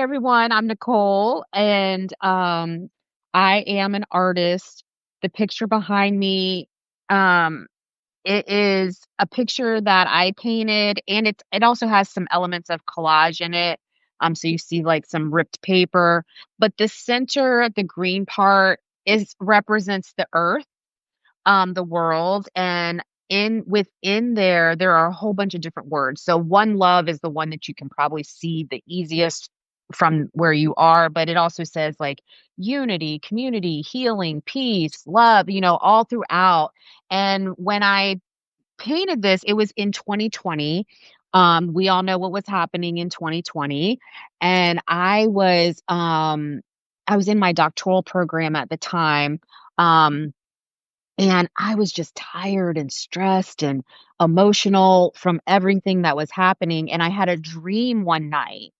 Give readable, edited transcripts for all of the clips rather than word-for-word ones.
everyone. I'm Nicole, and I am an artist. The picture behind me, um, it is a picture that I painted, and it also has some elements of collage in it. So you see like some ripped paper, but the center, the green part, is represents the earth, the world, and in within there are a whole bunch of different words. So one love is the one that you can probably see the easiest from where you are, but it also says like unity, community, healing, peace, love, all throughout. And when I painted this, it was in 2020. We all know what was happening in 2020, and I was in my doctoral program at the time. Um and I was just tired and stressed and emotional from everything that was happening. And I had a dream one night.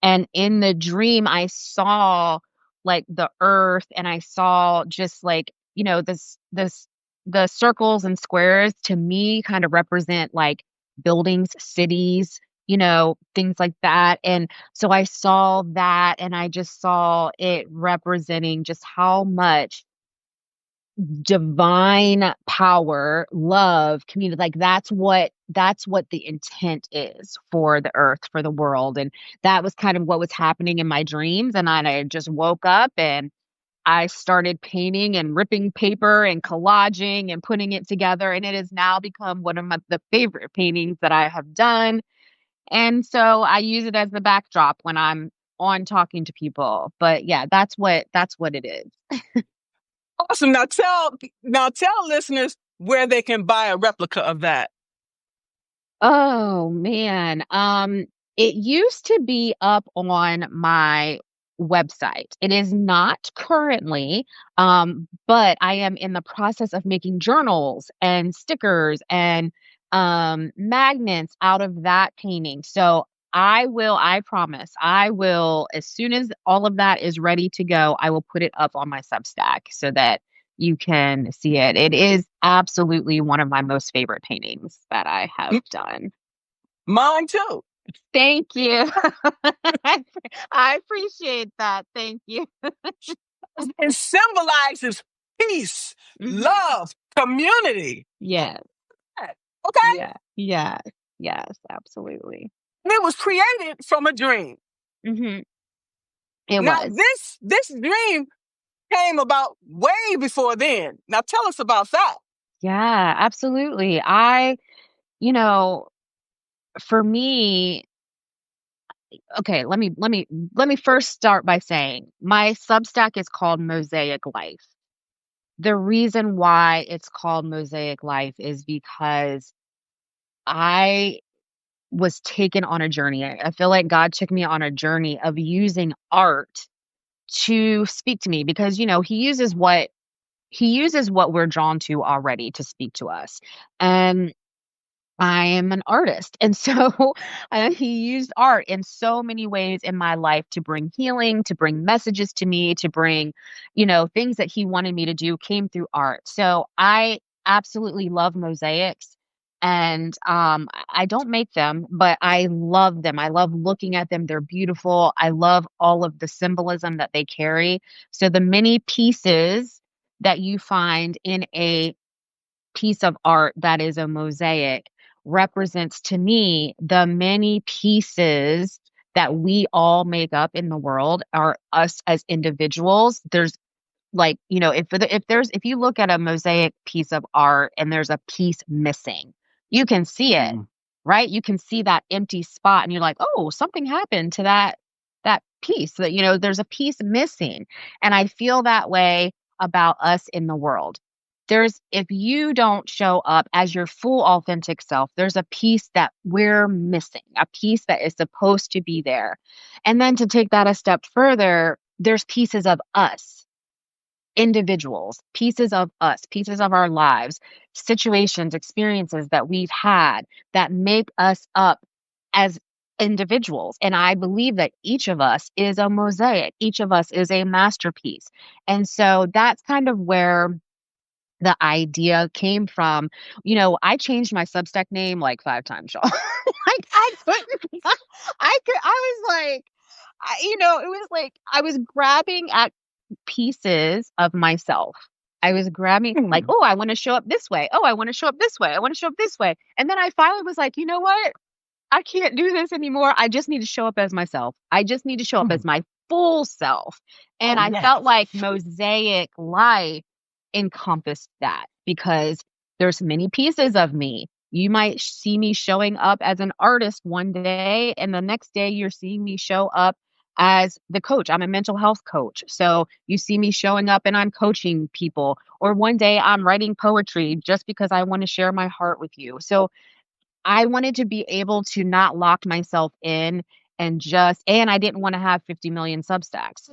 And in the dream, I saw like the earth and I saw just like, the circles and squares to me kind of represent like buildings, cities, things like that. And so I saw that and I just saw it representing just how much divine power, love, community, like that's what the intent is for the earth, for the world. And that was kind of what was happening in my dreams. And I just woke up and I started painting and ripping paper and collaging and putting it together. And it has now become one of the favorite paintings that I have done. And so I use it as the backdrop when I'm on talking to people. But yeah, that's what it is. Awesome. Now tell listeners where they can buy a replica of that. Oh man. It used to be up on my website. It is not currently, but I am in the process of making journals and stickers and magnets out of that painting. So I promise, I will, as soon as all of that is ready to go, I will put it up on my Substack so that you can see it. It is absolutely one of my most favorite paintings that I have done. Mine too. Thank you. I appreciate that. Thank you. It symbolizes peace, Mhm. love, community. Yes. Okay? Yeah. Yes. Yes. Absolutely. And it was created from a dream. hmm It Now was. this dream came about way before then. Now tell us about that. Yeah. Absolutely. You know, for me, okay. Let me first start by saying my Substack is called Mosaic Life. The reason why it's called Mosaic Life is because I was taken on a journey. I feel like God took me on a journey of using art to speak to me because, he uses what we're drawn to already to speak to us. And I am an artist. And so he used art in so many ways in my life to bring healing, to bring messages to me, to bring, things that he wanted me to do came through art. So I absolutely love mosaics. And I don't make them, but I love them. I love looking at them. They're beautiful. I love all of the symbolism that they carry. So the many pieces that you find in a piece of art that is a mosaic represents to me the many pieces that we all make up in the world are us as individuals. There's like, if you look at a mosaic piece of art and there's a piece missing, you can see it, right? You can see that empty spot and you're like, "Oh, something happened to that piece." That, there's a piece missing. And I feel that way about us in the world. If you don't show up as your full authentic self, there's a piece that we're missing, a piece that is supposed to be there. And then to take that a step further, there's pieces of us, individuals, pieces of us, pieces of our lives, situations, experiences that we've had that make us up as individuals. And I believe that each of us is a mosaic, each of us is a masterpiece. And so that's kind of where the idea came from. I changed my Substack name like 5 times, y'all. Like I couldn't, I was like, it was like I was grabbing at pieces of myself. I was grabbing like, Hmm. "Oh, I wanna show up this way. Oh, I wanna show up this way. I wanna show up this way." And then I finally was like, "You know what? I can't do this anymore. I just need to show up as myself. I just need to show up Hmm. as my full self." And Oh, I felt yes. like Mosaic life encompassed that because there's many pieces of me. You might see me showing up as an artist one day, and the next day you're seeing me show up as the coach. I'm a mental health coach. So you see me showing up and I'm coaching people. Or one day I'm writing poetry just because I want to share my heart with you. So I wanted to be able to not lock myself in and I didn't wanna have 50 million Substacks.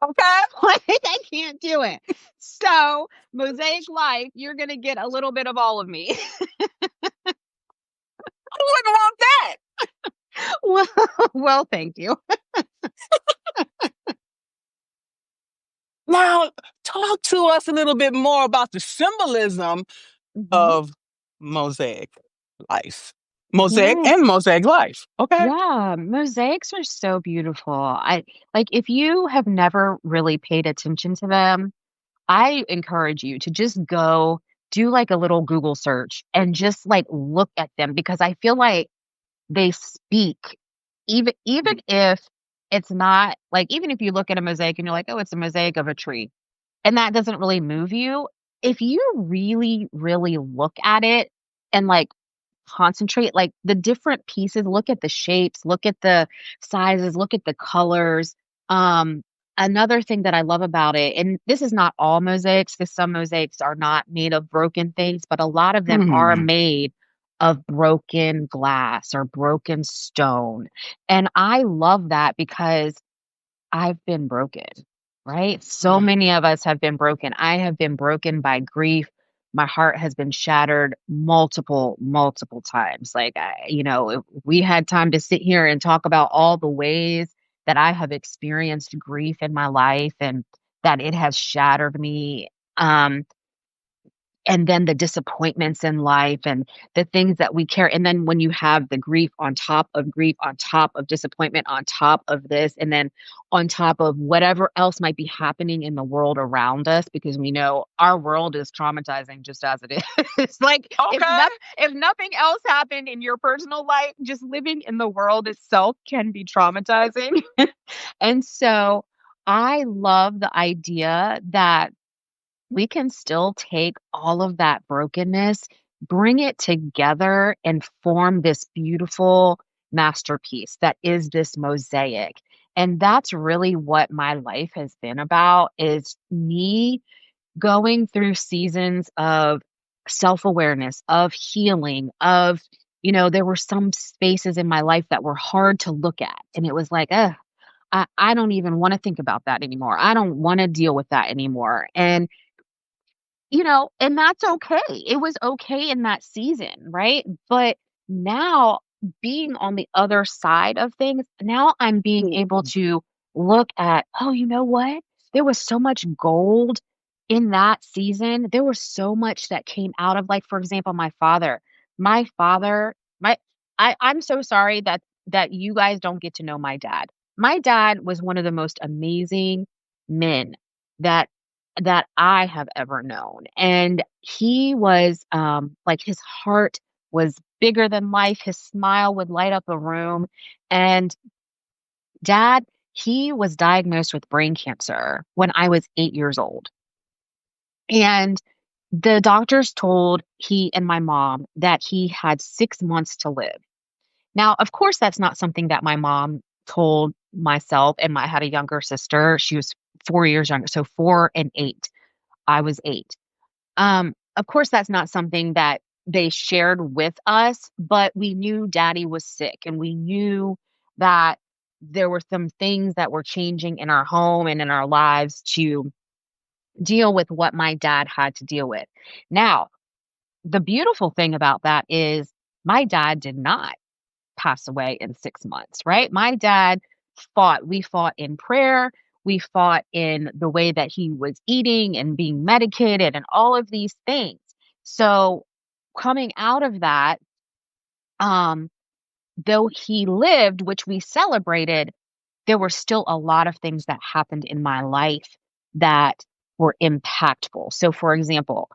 Okay. Like, I can't do it. So, Mosaic Life, you're gonna get a little bit of all of me. Who wouldn't want that? Well well, thank you. Now, talk to us a little bit more about the symbolism Mhm. of mosaic life. Mosaic Yeah, and mosaic life. Okay. yeah, mosaics are so beautiful. I like, if you have never really paid attention to them, I encourage you to just go do like a little Google search and just like look at them because I feel like they speak even if it's not like even if you look at a mosaic and you're like, "Oh, it's a mosaic of a tree." And that doesn't really move you. If you really, really look at it and like concentrate, like, the different pieces, look at the shapes, look at the sizes, look at the colors. Another thing that I love about it, and this is not all mosaics, because some mosaics are not made of broken things, but a lot of them are Mm. made of broken glass or broken stone, and I love that because I've been broken, right? So many of us have been broken. I have been broken by grief. My heart has been shattered multiple, multiple times. Like, if we had time to sit here and talk about all the ways that I have experienced grief in my life and that it has shattered me. And then the disappointments in life and the things that we care and then when you have the grief, on top of disappointment, on top of this, and then on top of whatever else might be happening in the world around us, because we know our world is traumatizing just as it is. Like, Okay. if nothing else happened in your personal life, just living in the world itself can be traumatizing. And so, I love the idea that we can still take all of that brokenness, bring it together, and form this beautiful masterpiece that is this mosaic. And that's really what my life has been about is me going through seasons of self-awareness, of healing, there were some spaces in my life that were hard to look at. And it was like, I don't even want to think about that anymore. I don't want to deal with that anymore. And that's okay. It was okay in that season, right? But now being on the other side of things, now I'm being able to look at, oh, you know what? There was so much gold in that season. There was so much that came out of like, for example, my father. My father, my I'm so sorry that you guys don't get to know my dad. My dad was one of the most amazing men that that I have ever known. And he was like his heart was bigger than life. His smile would light up a room. And dad, he was diagnosed with brain cancer when I was 8 years old. And the doctors told he and my mom that he had 6 months to live. Now, of course, that's not something that my mom told myself, and I had a younger sister. She was 4 years younger. So 4 and 8. I was 8. Of course, that's not something that they shared with us, but we knew daddy was sick and we knew that there were some things that were changing in our home and in our lives to deal with what my dad had to deal with. Now, the beautiful thing about that is my dad did not pass away in 6 months, right? My dad fought. We fought in prayer. We fought in the way that he was eating and being medicated and all of these things. So coming out of that, um, though he lived, which we celebrated, there were still a lot of things that happened in my life that were impactful. So, for example,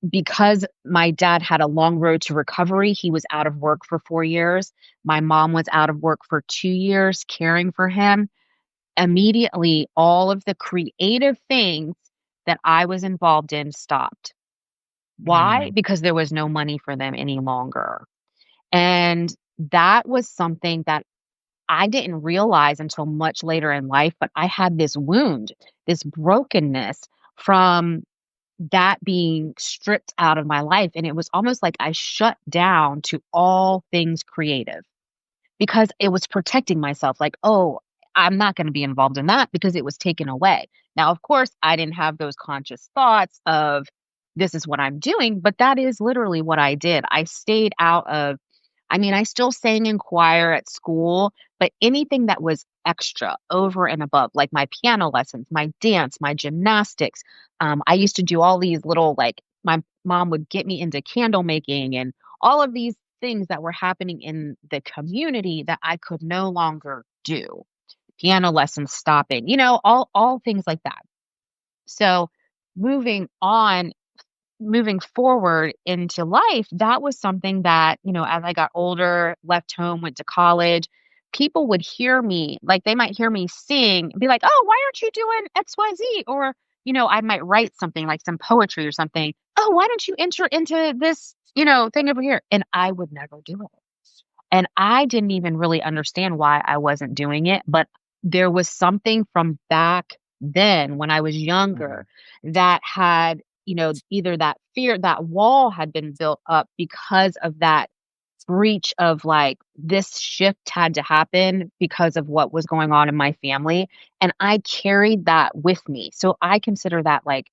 because my dad had a long road to recovery, he was out of work for 4 years. My mom was out of work for 2 years caring for him. Immediately, all of the creative things that I was involved in stopped. Why? Mm. Because there was no money for them any longer. And that was something that I didn't realize until much later in life, but I had this wound, this brokenness from that being stripped out of my life. And it was almost like I shut down to all things creative because it was protecting myself. Like, oh, I'm not going to be involved in that because it was taken away. Now, of course, I didn't have those conscious thoughts of this is what I'm doing, but that is literally what I did. I stayed out of, I mean, I still sang in choir at school, but anything that was extra over and above, like my piano lessons, my dance, my gymnastics. I used to do all these little, like, my mom would get me into candle making and all of these things that were happening in the community that I could no longer do. Piano lessons stopping, all things like that. So moving on, moving forward into life, that was something that, as I got older, left home, went to college, people would hear me, like they might hear me sing, be like, "Oh, why aren't you doing XYZ?" Or, I might write something like some poetry or something. "Oh, why don't you enter into this, thing over here?" And I would never do it. And I didn't even really understand why I wasn't doing it, but there was something from back then when I was younger Mhm. that had, either that fear, that wall had been built up because of that breach of like this shift had to happen because of what was going on in my family. And I carried that with me. So I consider that like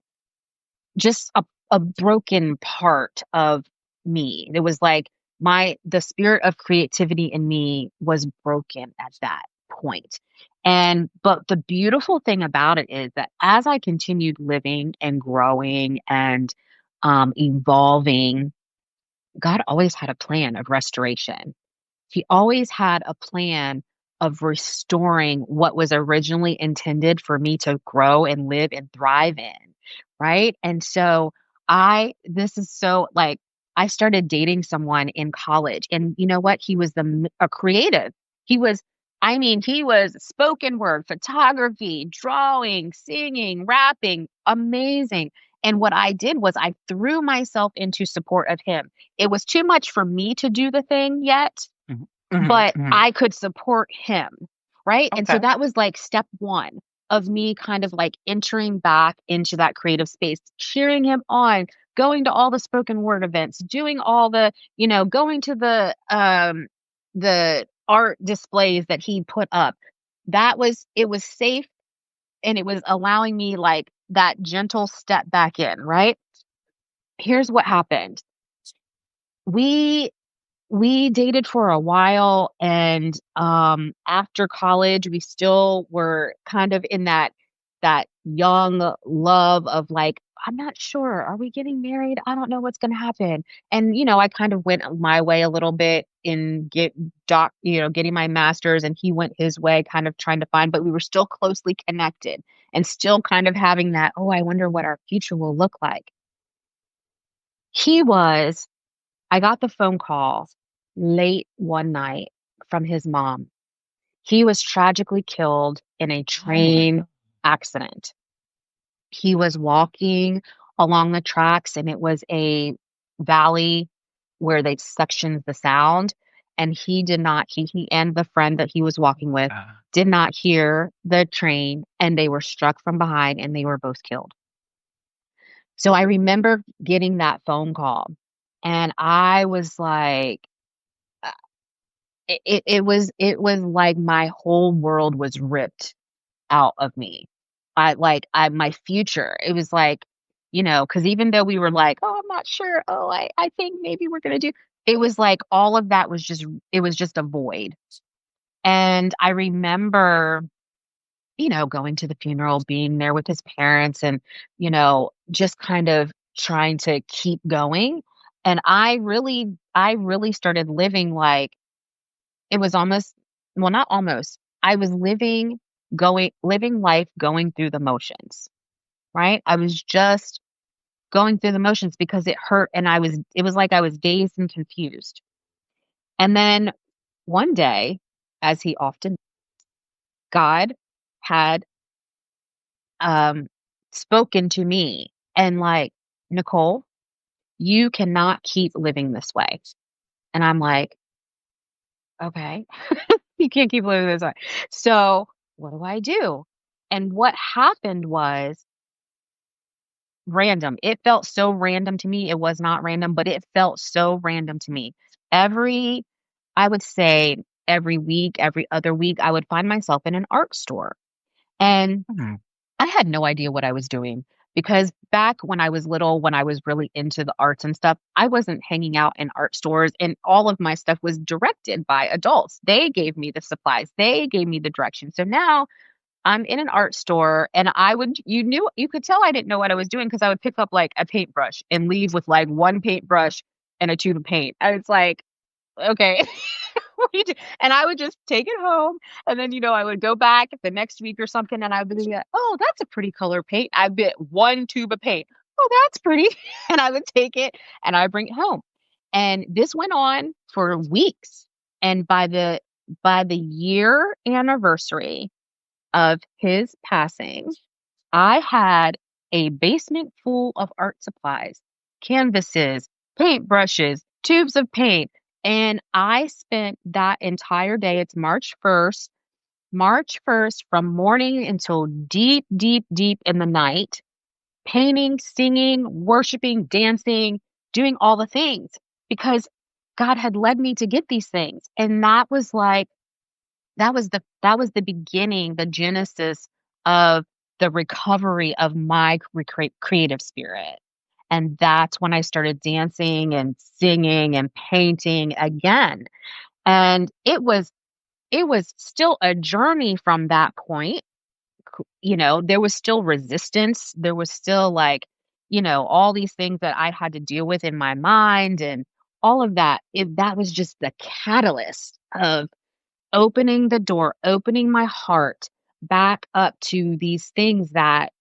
just a broken part of me. It was like the spirit of creativity in me was broken at that point. And but the beautiful thing about it is that as I continued living and growing and evolving, God always had a plan of restoration. He always had a plan of restoring what was originally intended for me to grow and live and thrive in, right? And so this is so like, I started dating someone in college, and you know what? He was a creative. He was, I mean, he was spoken word, photography, drawing, singing, rapping, amazing. And what I did was I threw myself into support of him. It was too much for me to do the thing yet, Mhm. Mhm. but Mhm. I could support him, right? And so Okay. that was like step 1 of me kind of like entering back into that creative space, cheering him on, going to all the spoken word events, doing all the, going to the art displays that he put up. It was safe, and it was allowing me like that gentle step back in, right? Here's what happened. We we dated for a while, and after college we still were kind of in that young love of like, I'm not sure, are we getting married? I don't know what's going to happen. And I kind of went my way a little bit in getting my masters, and he went his way kind of trying to find, but we were still closely connected and still kind of having that, oh, I wonder what our future will look like. He was I got the phone call late one night from his mom. He was tragically killed in a Oh my train God. accident. He was walking along the tracks, and it was a valley where they sectioned the sound. And he did not, he and the friend that he was walking with did not hear the train, and they were struck from behind and they were both killed. So I remember getting that phone call, and I was like, it was like my whole world was ripped out of me. I my future, it was like, because even though we were like, "Oh, I'm not sure. Oh, I think maybe we're gonna do," it was like all of that was just it was just a void. And I remember, going to the funeral, being there with his parents, and, just kind of trying to keep going. And I really started living like it was almost, well, not almost. I was living life going through the motions, right? I was just going through the motions because it hurt, and it was like I was dazed and confused. And then one day, as he often, God had um spoken to me and like, Nicole, you cannot keep living this way. And I'm like, okay, you can't keep living this way. So what do I do? And what happened was random. It felt so random to me. It was not random, but it felt so random to me. Every, I would say every week, every other week, I would find myself in an art store. And Mhm. I had no idea what I was doing because back when I was little, when I was really into the arts and stuff, I wasn't hanging out in art stores, and all of my stuff was directed by adults. They gave me the supplies, they gave me the direction. So now I'm in an art store and you could tell I didn't know what I was doing because I would pick up like a paintbrush and leave with like one paintbrush and a tube of paint. And it's like, okay. What do you do? And I would just take it home, and then, I would go back the next week or something, and I would be like, "Oh, that's a pretty color paint." I bit 1 tube of paint. "Oh, that's pretty." And I would take it, and I bring it home. And this went on for weeks, and by the year anniversary of his passing, I had a basement full of art supplies, canvases, paintbrushes, tubes of paint, and I spent that entire day, it's March 1st from morning until deep, deep, deep in the night, painting, singing, worshiping, dancing, doing all the things because God had led me to get these things. And that was the beginning, the genesis of the recovery of my creative spirit. And that's when I started dancing and singing and painting again. And it was still a journey from that point. There was still resistance. There was still like, all these things that I had to deal with in my mind and all of that. That was just the catalyst of opening the door, opening my heart back up to these things that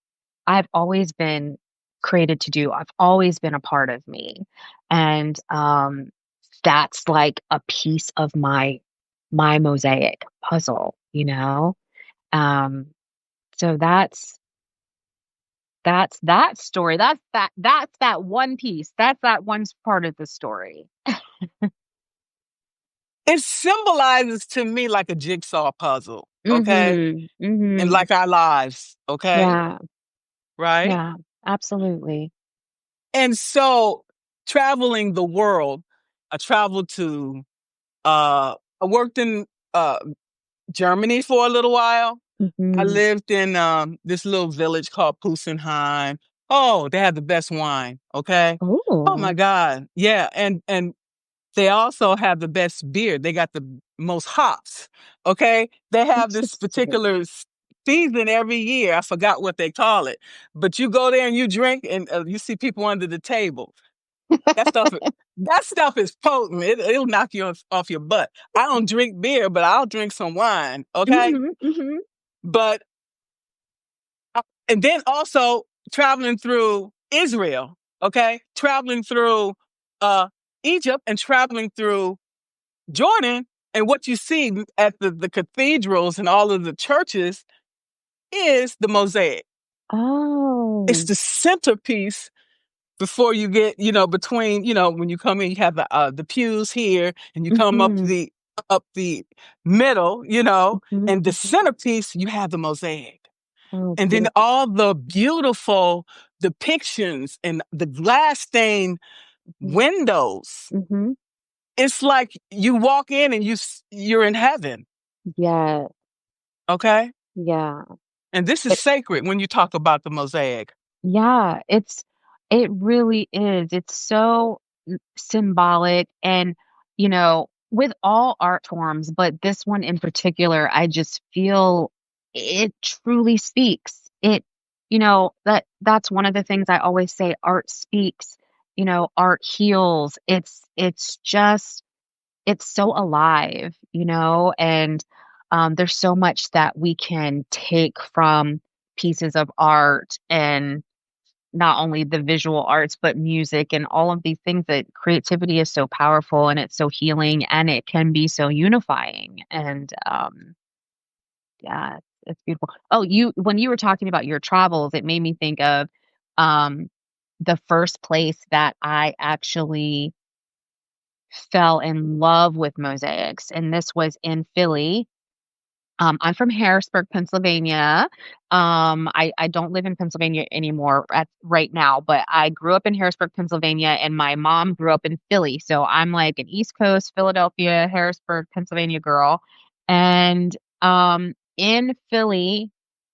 I've always been created to do. I've always been a part of me. And that's like a piece of my mosaic puzzle. Um so that's that story. That's that one piece. That's that one part of the story. It symbolizes to me like a jigsaw puzzle, okay? Mhm. And Mhm. like our lives, okay? Yeah. Right? Yeah. Absolutely. And so traveling the world, I traveled to I worked in uh Germany for a little while. I Mhm. lived in this little village called Pusenheim. Oh, they have the best wine, okay? Oh my Oh. God. Yeah, and they also have the best beer. They got the most hops, okay? They have this Interesting. particular season every year. I forgot what they call it. But you go there and you drink and you see people under the table. That stuff that stuff is potent. It'll knock you off your butt. I don't drink beer, but I'll drink some wine, okay? Mhm, mhm. But and then also traveling through Israel, okay? Traveling through uh Egypt and traveling through Jordan, and what you see at the cathedrals and all of the churches is the mosaic. It's Oh. the centerpiece before you get, between, when you come in, you have the pews here, and you come Mhm, up the middle, mhm, and the mhm. centerpiece, you have the mosaic. Oh, And then beautiful. all the beautiful depictions and the glass stained Mhm, windows. mhm. It's like you walk in and you're in heaven. Yeah, Okay. yeah. And this is It sacred when you talk about the mosaic. yeah, it really is. It's so symbolic and, with all art forms, but this one in particular, I just feel it truly speaks. That's one of the things I always say, art speaks, art heals. It's just it's so alive, and there's so much that we can take from pieces of art, and not only the visual arts, but music and all of these things. That creativity is so powerful, and it's so healing, and it can be so unifying. And yeah, it's beautiful. Oh, when you were talking about your travels, it made me think of um, the first place that I actually fell in love with mosaics, and this was in Philly. I'm from Harrisburg, Pennsylvania. I don't live in Pennsylvania anymore right now, but I grew up in Harrisburg, Pennsylvania, and my mom grew up in Philly. So I'm like an East Coast, Philadelphia, Harrisburg, Pennsylvania girl. And in Philly,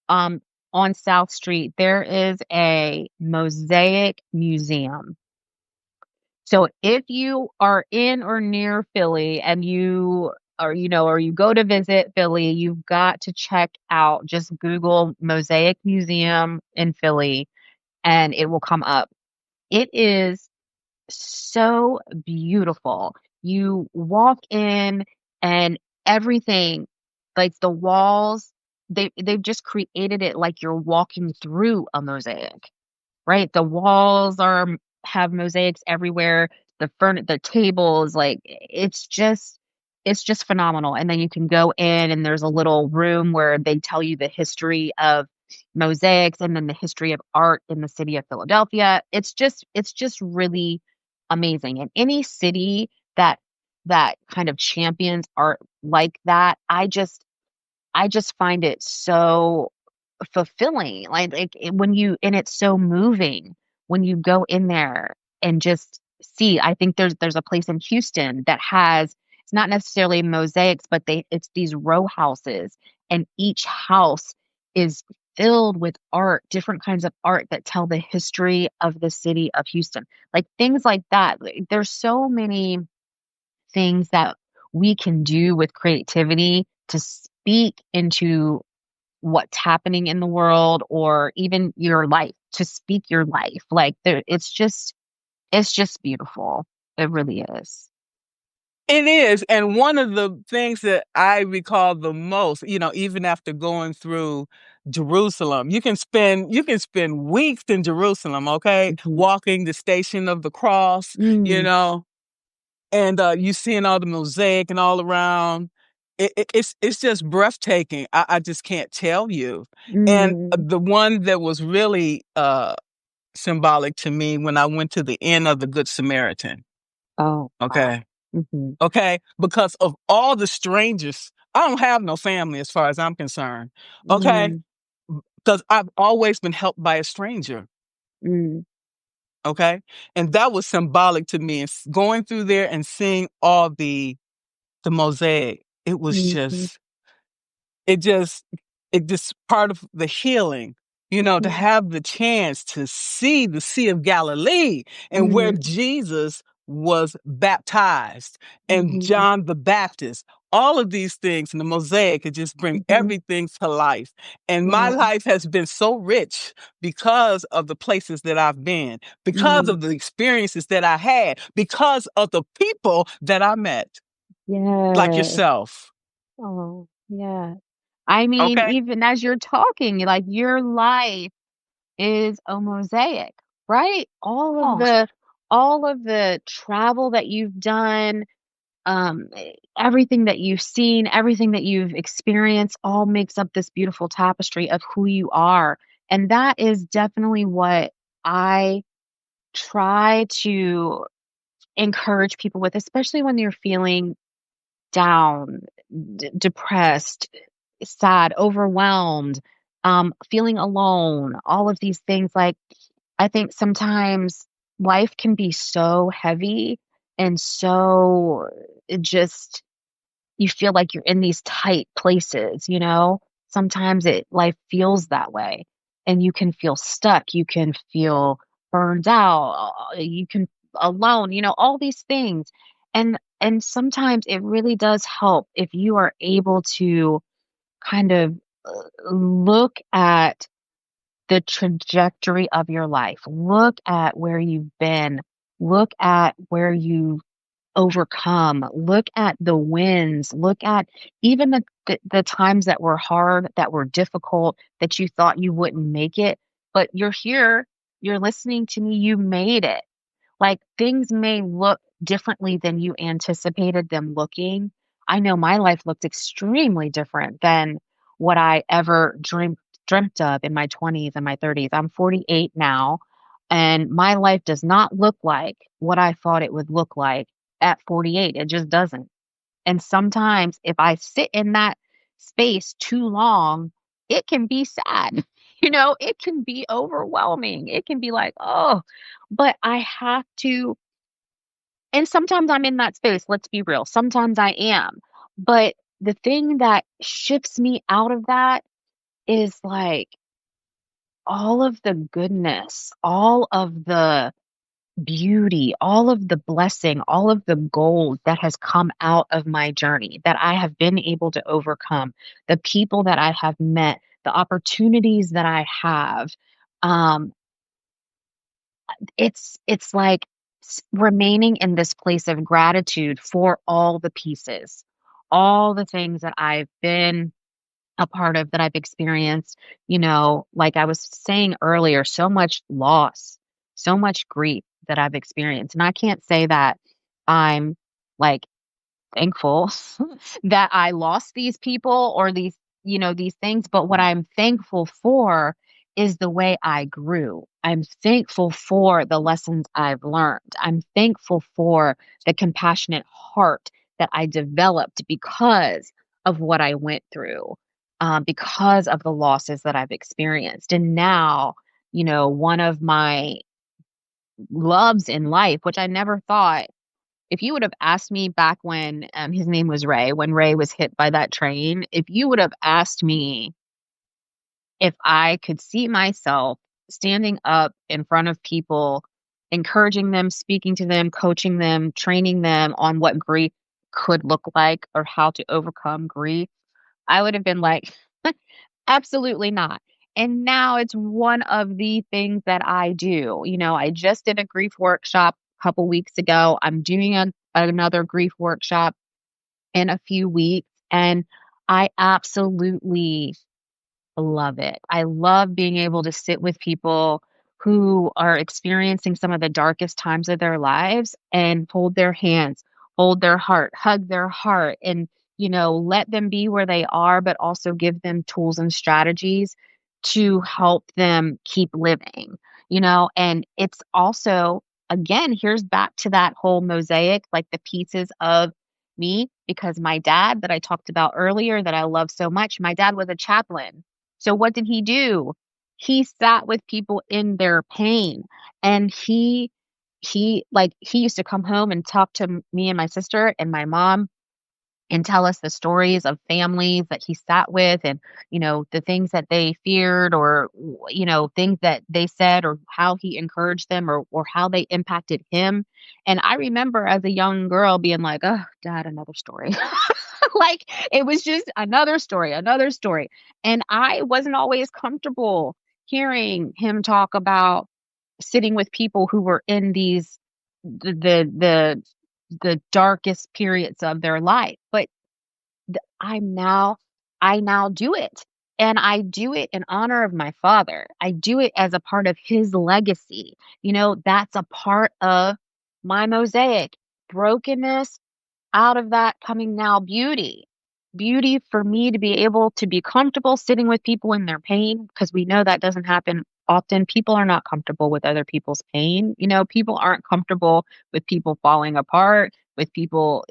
um, on South Street, there is a mosaic museum. So if you are in or near Philly and or you go to visit Philly, you've got to check out, just Google Mosaic Museum in Philly and it will come up. It is so beautiful. You walk in and everything, like the walls, they've just created it like you're walking through a mosaic. Right? The walls have mosaics everywhere. The tables, like it's just phenomenal. And then you can go in and there's a little room where they tell you the history of mosaics and then the history of art in the city of Philadelphia. It's just really amazing. And any city that kind of champions art like that, I just find it so fulfilling. When you and it's so moving when you go in there and just see. I think there's a place in Houston that has, it's not necessarily mosaics, but it's these row houses, and each house is filled with art, different kinds of art that tell the history of the city of Houston. Like things like that. There's so many things that we can do with creativity to speak into what's happening in the world, or even your life, to speak your life. Like it's just beautiful. It really is. It is, and one of the things that I recall the most, even after going through Jerusalem, you can spend weeks in Jerusalem, okay? Mhm. Walking the Station of the Cross, you Mm, know, and you seeing all the mosaic and all around. It's just breathtaking. I just can't tell you. And mm. the one that was really symbolic to me when I went to the Inn of the Good Samaritan. Oh, wow. Okay. Mhm. Okay, because of all the strangers. I don't have no family as far as I'm concerned. Okay, Mm, because I've always been helped by a stranger. mm, Okay, and that was symbolic to me. Going through there and seeing all the mosaic. It was mhm, it just it just part of the healing, to mhm, have the chance to see the Sea of Galilee and where mhm, Jesus was baptized and mhm, John the Baptist. All of these things in the mosaic could just bring mhm. everything to life. And my Yeah. life has been so rich because of the places that I've been, because Mm, of the experiences that I had, because of the people that I met, like yes. yourself. Oh, yeah. I mean, Okay? even as you're talking, like your life is a mosaic, right? Oh, All of the travel that you've done, everything that you've seen, everything that you've experienced all makes up this beautiful tapestry of who you are. And that is definitely what I try to encourage people with, especially when you're feeling down, depressed, sad, overwhelmed, feeling alone, all of these things. Like, I think sometimes life can be so heavy and so just you feel like you're in these tight places. Sometimes life feels that way, and you can feel stuck, you can feel burned out, you can alone, all these things. And sometimes it really does help if you are able to kind of look at the trajectory of your life. Look at where you've been. Look at where you've overcome, look at the wins, look at even the times that were hard, that were difficult, that you thought you wouldn't make it, but you're here, you're listening to me, you made it. Like, things may look differently than you anticipated them looking. I know my life looked extremely different than what I ever dreamt of in my 20s and my 30s. I'm 48 now, and my life does not look like what I thought it would look like at 48. It just doesn't. And sometimes if I sit in that space too long, it can be sad. It can be overwhelming. It can be like, oh, but I have to. And sometimes I'm in that space. Let's be real. Sometimes I am. But the thing that shifts me out of that is like all of the goodness, all of the beauty, all of the blessing, all of the gold that has come out of my journey that I have been able to overcome, the people that I have met, the opportunities that I have. Um, it's like remaining in this place of gratitude for all the pieces, all the things that I've been a part of, that I've experienced. Like I was saying earlier, so much loss, so much grief that I've experienced. And I can't say that I'm like thankful that I lost these people or these things, but what I'm thankful for is the way I grew. I'm thankful for the lessons I've learned. I'm thankful for the compassionate heart that I developed because of what I went through, because of the losses that I've experienced. And now, one of my loves in life, which I never thought, if you would have asked me back when his name was Ray, when Ray was hit by that train, if you would have asked me if I could see myself standing up in front of people, encouraging them, speaking to them, coaching them, training them on what grief could look like or how to overcome grief, I would have been like, absolutely not. And now it's one of the things that I do. I just did a grief workshop a couple weeks ago. I'm doing another grief workshop in a few weeks, and I absolutely love it. I love being able to sit with people who are experiencing some of the darkest times of their lives and hold their hands, hold their heart, hug their heart, and, let them be where they are, but also give them tools and strategies to help them keep living, and it's also, again, here's back to that whole mosaic, like the pieces of me, because my dad that I talked about earlier that I love so much, my dad was a chaplain. So what did he do? He sat with people in their pain, and he used to come home and talk to me and my sister and my mom and tell us the stories of families that he sat with, and the things that they feared, or things that they said, or how he encouraged them, or how they impacted him. And I remember as a young girl being like, oh, dad, another story. Like, it was just another story, another story. And I wasn't always comfortable hearing him talk about sitting with people who were in these the darkest periods of their life. But I now do it. And I do it in honor of my father. I do it as a part of his legacy. That's a part of my mosaic. Brokenness, out of that coming now beauty. Beauty for me to be able to be comfortable sitting with people in their pain, because we know that doesn't happen often. People are not comfortable with other people's pain. People aren't comfortable with people falling apart, with people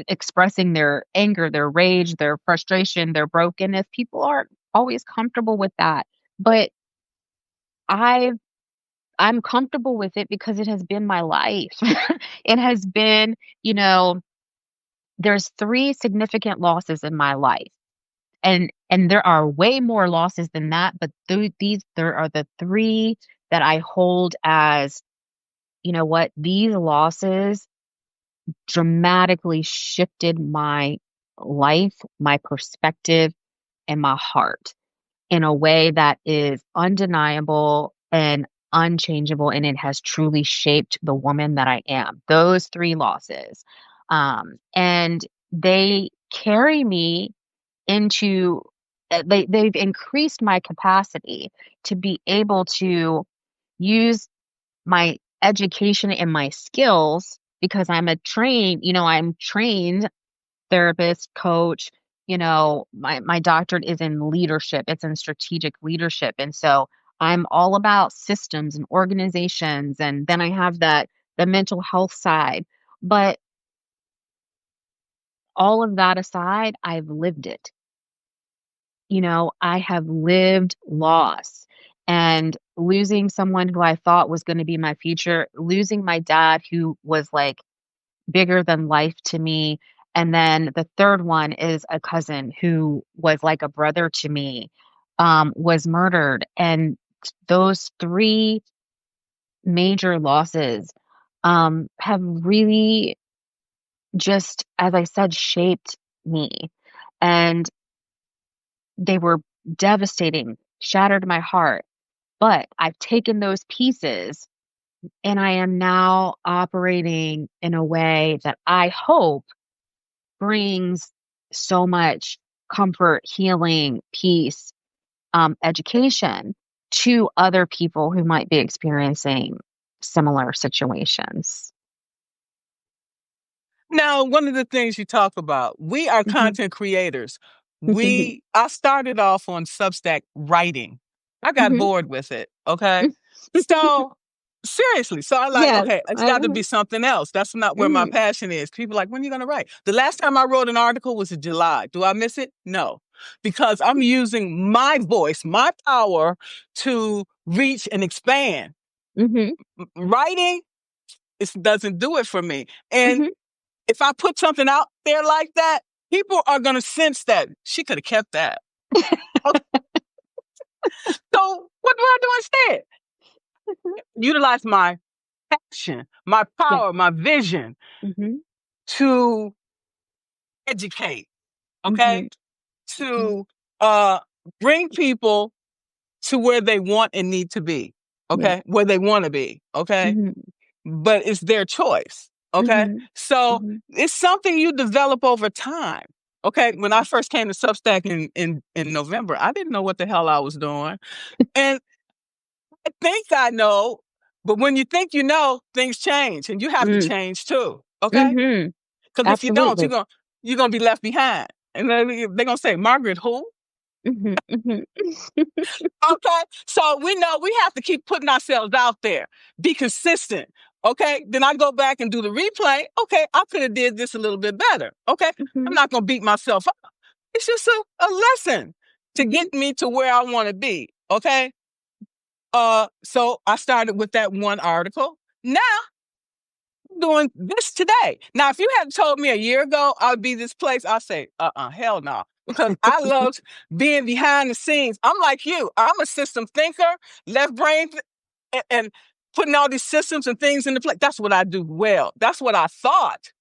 expressing their anger, their rage, their frustration, their brokenness. People aren't always comfortable with that. But I I'm comfortable with it because it has been my life. It has been, you know, there's 3 significant losses in my life, and there are way more losses than that, but there are the 3 that I hold as, you know what, these losses dramatically shifted my life, my perspective, and my heart in a way that is undeniable, and unchangeable, and it has truly shaped the woman that I am. Those 3 losses. And they carry me into they've increased my capacity to be able to use my education and my skills because I'm trained therapist, coach, my doctorate is in leadership, it's in strategic leadership. And so I'm all about systems and organizations. And then I have the mental health side. But all of that aside, I've lived it. I have lived loss and losing someone who I thought was going to be my future, losing my dad, who was like bigger than life to me. And then the third one is a cousin who was like a brother to me, was murdered. And those 3 major losses have really just, as I said, shaped me. And they were devastating, shattered my heart. But I've taken those pieces and I am now operating in a way that I hope brings so much comfort, healing, peace, education to other people who might be experiencing similar situations. Now, one of the things you talk about, we are Mhm. content creators. Mhm. I started off on Substack writing. I got Mhm. bored with it. Okay. So seriously, so I like, Yes. okay, it's got to be something else. That's not where my Mhm. passion is. People are like, when are you going to write? The last time I wrote an article was in July. Do I miss it? No, because I'm using my voice, my power to reach and expand. Mhm. Writing, it doesn't do it for me. And Mhm. if I put something out there like that, people are going to sense that she could have kept that. Okay, so what do I do instead? Mhm. Utilize my passion, my Yeah. power, my vision Mhm. to educate, okay? Mhm. Mhm. To uh, bring people to where they want and need to be, Yeah. okay? Where they want to be, okay? Mhm. But it's their choice, okay? Mhm. So Mhm. it's something you develop over time. Okay, when I first came to Substack in November, I didn't know what the hell I was doing, and I think I know, but when you think you know, things change, and you have to Mm. change too. Okay, Mhm. because if you don't, Absolutely. you're gonna be left behind, and they're gonna say, "Margaret, who?" Mhm. Mhm. Okay, so we know we have to keep putting ourselves out there, be consistent. Okay, then I go back and do the replay. Okay, I could have did this a little bit better. Okay, I'm Mhm. not gonna beat myself up. It's just a lesson to Mhm. get me to where I want to be. Okay, so I started with that one article. Now I'm doing this today. Now, if you had told me a year ago I'd be this place, I'd say, hell no. Because I loved being behind the scenes. I'm like you. I'm a system thinker, left brain, and putting all these systems and things into place. That's what I do well. That's what I thought.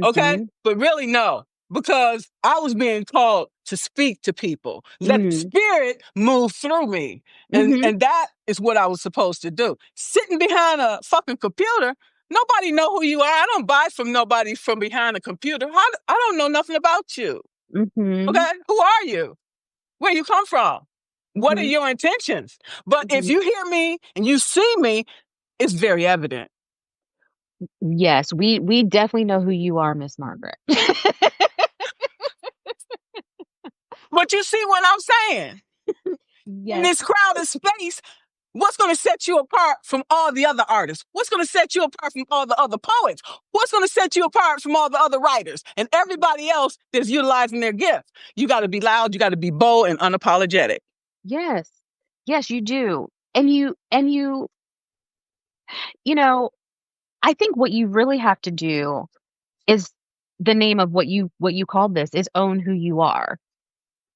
Okay? Mhm. But really, no, because I was being called to speak to people, let the Mm. spirit move through me. And Mhm. and that is what I was supposed to do. Sitting behind a fucking computer, nobody know who you are. I don't buy from nobody from behind a computer. I don't know nothing about you. Mhm. Okay? Who are you? Where you come from? What are Mhm. your intentions? But if Mhm. you hear me and you see me, it's very evident. Yes, we definitely know who you are, Miss Margaret. But you see what I'm saying? In Yes. this crowded space, what's going to set you apart from all the other artists? What's going to set you apart from all the other poets? What's going to set you apart from all the other writers and everybody else that's utilizing their gift? You got to be loud, you got to be bold and unapologetic. Yes. Yes, you do. And I think what you really have to do is the name of what you called this is own who you are.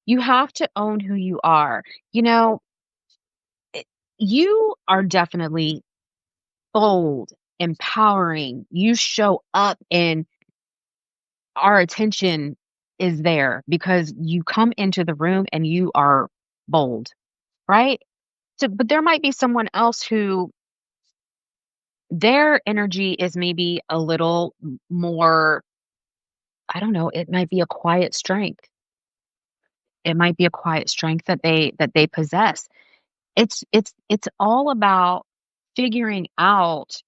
You have to own who you are. You know, eh, you are definitely bold, empowering. You show up and our attention is there because you come into the room and you are bold, right? but there might be someone else who their energy is maybe a little more, I don't know, it might be a quiet strength. It might be a quiet strength that they possess. It's all about figuring out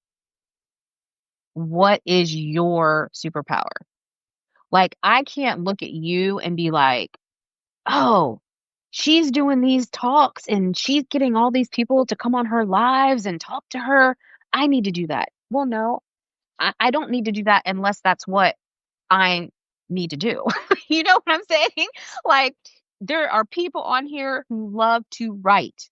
what is your superpower. Like, I can't look at you and be like, "Oh, she's doing these talks and she's getting all these people to come on her lives and talk to her. I need to do that." Well, no, I don't need to do that unless that's what I need to do. You know what I'm saying? Like, there are people on here who love to write,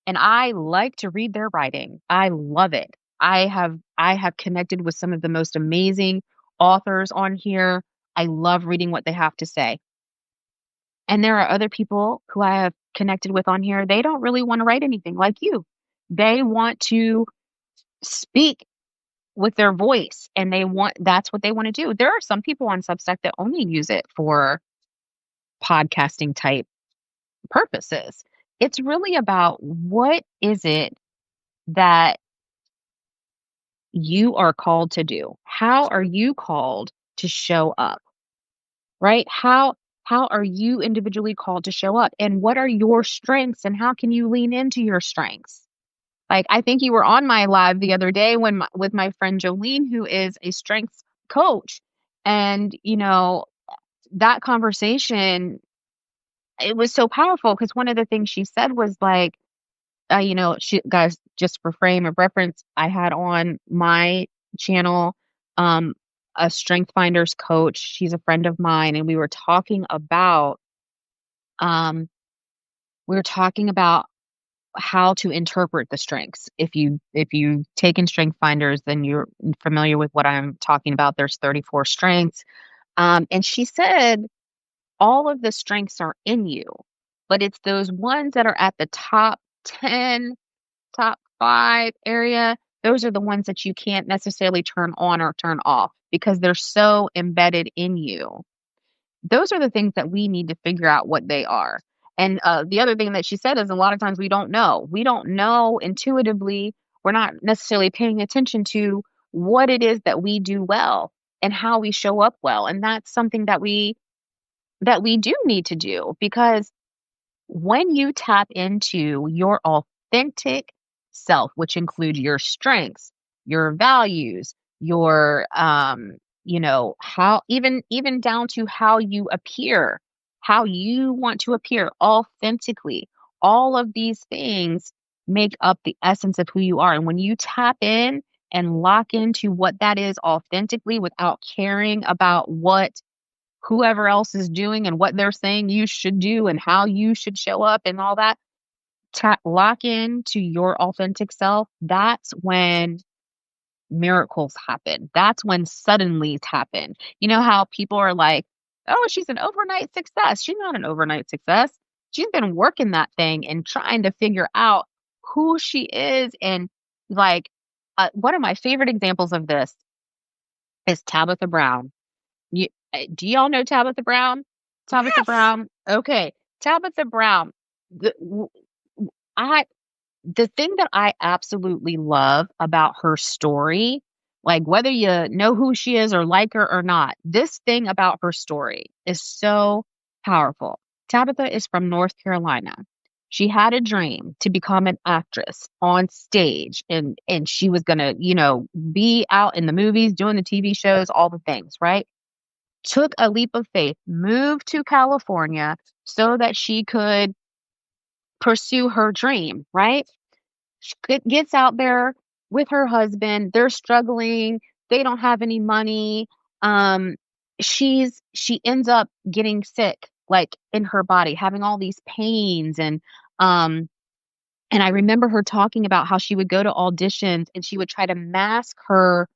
and I like to read their writing. I love it. I have connected with some of the most amazing authors on here. I love reading what they have to say. And there are other people who I have connected with on here. They don't really want to write anything like you. They want to speak with their voice and that's what they want to do. There are some people on Substack that only use it for podcasting type purposes. It's really about what is it that you are called to do? How are you called to show up? Right? How are you individually called to show up? And what are your strengths and how can you lean into your strengths? Like, I think you were on my live the other day with my friend Jolene, who is a strengths coach. And, that conversation, it was so powerful because one of the things she said was like, she guys, just for frame of reference, I had on my channel um a strength finders coach. She's a friend of mine, and um we were talking about how to interpret the strengths. If you've taken strength finders, then you're familiar with what I'm talking about. There's 34 strengths. And she said all of the strengths are in you, but it's those ones that are at the top 10, top 5 area. Those are the ones that you can't necessarily turn on or turn off because they're so embedded in you. Those are the things that we need to figure out what they are. And the other thing that she said is a lot of times we don't know. We don't know intuitively. We're not necessarily paying attention to what it is that we do well and how we show up well. And that's something that we do need to do because when you tap into your authentic self, which include your strengths, your values, your how even down to how you appear, how you want to appear authentically, all of these things make up the essence of who you are. And when you tap in and lock into what that is authentically without caring about what whoever else is doing and what they're saying you should do and how you should show up and all that, lock in to your authentic self. That's when miracles happen. That's when suddenlies happen. You know how people are like, oh, she's an overnight success. She's not an overnight success. She's been working that thing and trying to figure out who she is. And like, one of my favorite examples of this is Tabitha Brown. Do y'all know Tabitha Brown? Tabitha Yes. Brown. Okay. Tabitha Brown. The, w- I the thing that I absolutely love about her story, like whether you know who she is or like her or not, this thing about her story is so powerful. Tabitha is from North Carolina. She had a dream to become an actress on stage and she was going to, be out in the movies, doing the TV shows, all the things, right? Took a leap of faith, moved to California so that she could pursue her dream, right? Gets out there with her husband. They're struggling. They don't have any money. Um, she ends up getting sick, like in her body, having all these pains um and I remember her talking about how she would go to auditions and she would try to mask her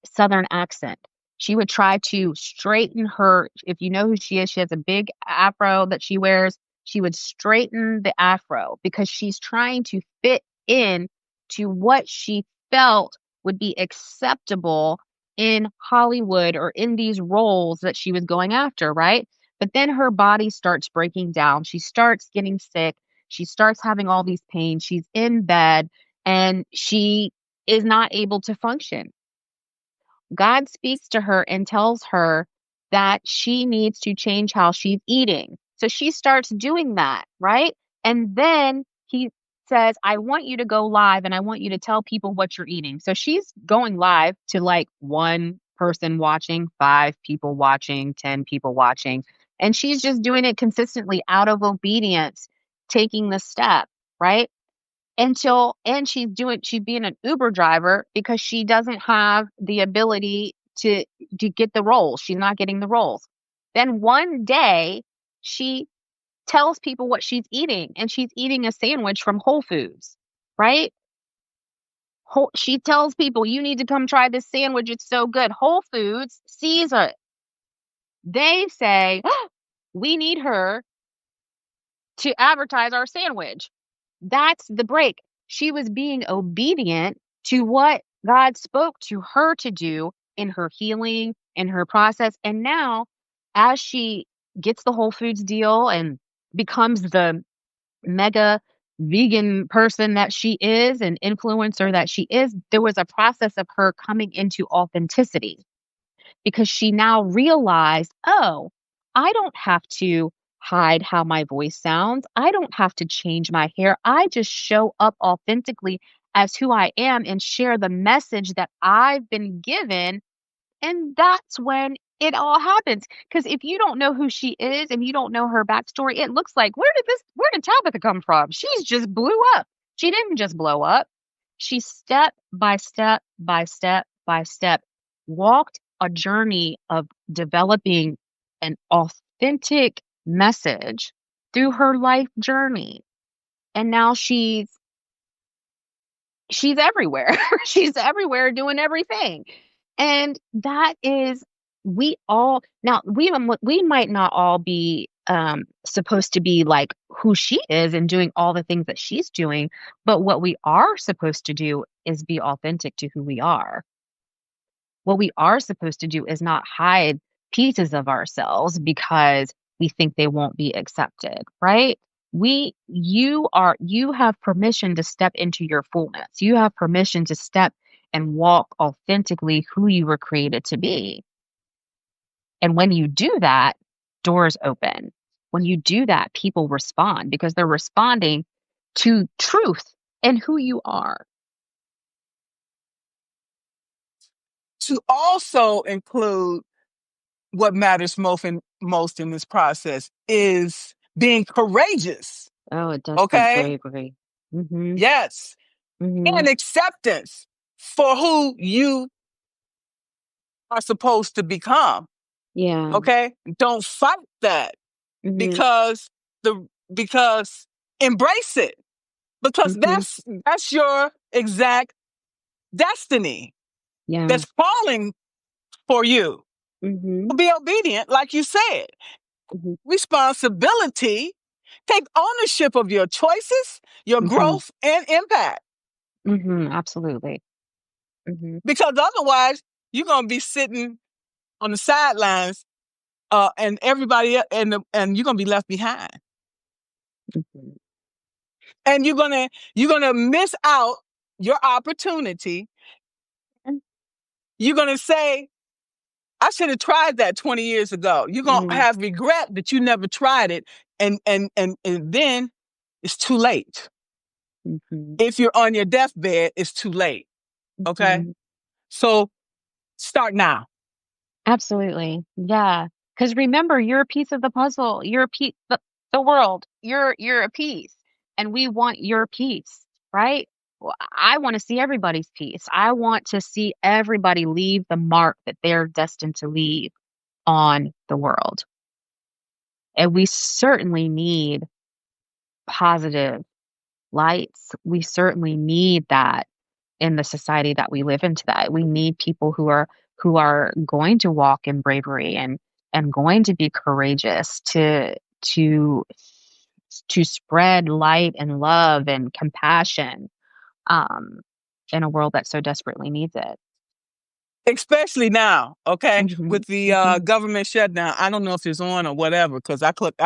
Southern accent. She would try to straighten her if you know who she has a big afro that she wears. She would straighten the afro because she's trying to fit in to what she felt would be acceptable in Hollywood or in these roles that she was going after, right? But then her body starts breaking down. She starts getting sick. She starts having all these pains. She's in bed and she is not able to function. God speaks to her and tells her that she needs to change how she's eating. So she starts doing that, right? And then he says, I want you to go live and I want you to tell people what you're eating. So she's going live to like one person watching, five people watching, 10 people watching. And she's just doing it consistently out of obedience, taking the step, right? And she's being an Uber driver because she doesn't have the ability to get the roles. She's not getting the roles. Then one day she tells people what she's eating and she's eating a sandwich from Whole Foods, right? She tells people, you need to come try this sandwich. It's so good. Whole Foods sees it. They say, we need her to advertise our sandwich. That's the break. She was being obedient to what God spoke to her to do in her healing, in her process. And now, as she gets the Whole Foods deal and becomes the mega vegan person that she is, an influencer that she is, there was a process of her coming into authenticity because she now realized, oh, I don't have to hide how my voice sounds. I don't have to change my hair. I just show up authentically as who I am and share the message that I've been given. And that's when it all happens. Because if you don't know who she is and you don't know her backstory, it looks like, where did Tabitha come from? She's just blew up. She didn't just blow up. She step by step by step by step walked a journey of developing an authentic message through her life journey. And now she's everywhere. She's everywhere doing everything. And that is we all now we might not all be supposed to be like who she is and doing all the things that she's doing, but what we are supposed to do is be authentic to who we are. What we are supposed to do is not hide pieces of ourselves because we think they won't be accepted, right? You have permission to step into your fullness. You have permission to step and walk authentically who you were created to be. And when you do that, doors open. When you do that, people respond because they're responding to truth and who you are. To also include what matters most in this process is being courageous. Oh, it does take Okay. bravery. Mhm. Yes. And Mhm. acceptance for who you are supposed to become. Yeah. Okay. Don't fight that Mhm. because because embrace it because Mhm. that's your exact destiny Yeah. that's calling for you. Mhm. Be obedient, like you said. Mhm. Responsibility. Take ownership of your choices, your Mhm. growth, and impact. Mhm. Absolutely. Mhm. Because otherwise, you're gonna be sitting on the sidelines, and everybody, and you're gonna be left behind, Mhm. and you're gonna miss out your opportunity. And You're gonna say, "I should have tried that 20 years ago." You're gonna mm, have regret that you never tried it, and then it's too late. mhm. If you're on your deathbed, it's too late. Okay, Mhm. so start now. Absolutely. Yeah. Because remember, you're a piece of the puzzle. You're a piece the world. You're a piece. And we want your piece, right? Well, I want to see everybody's piece. I want to see everybody leave the mark that they're destined to leave on the world. And we certainly need positive lights. We certainly need that in the society that we live in today. We need people who are going to walk in bravery and going to be courageous to to spread light and love and compassion um, in a world that so desperately needs it. especially now, okay, Mhm. with the Mhm. government shutdown. I don't know if it's on or whatever, because I cut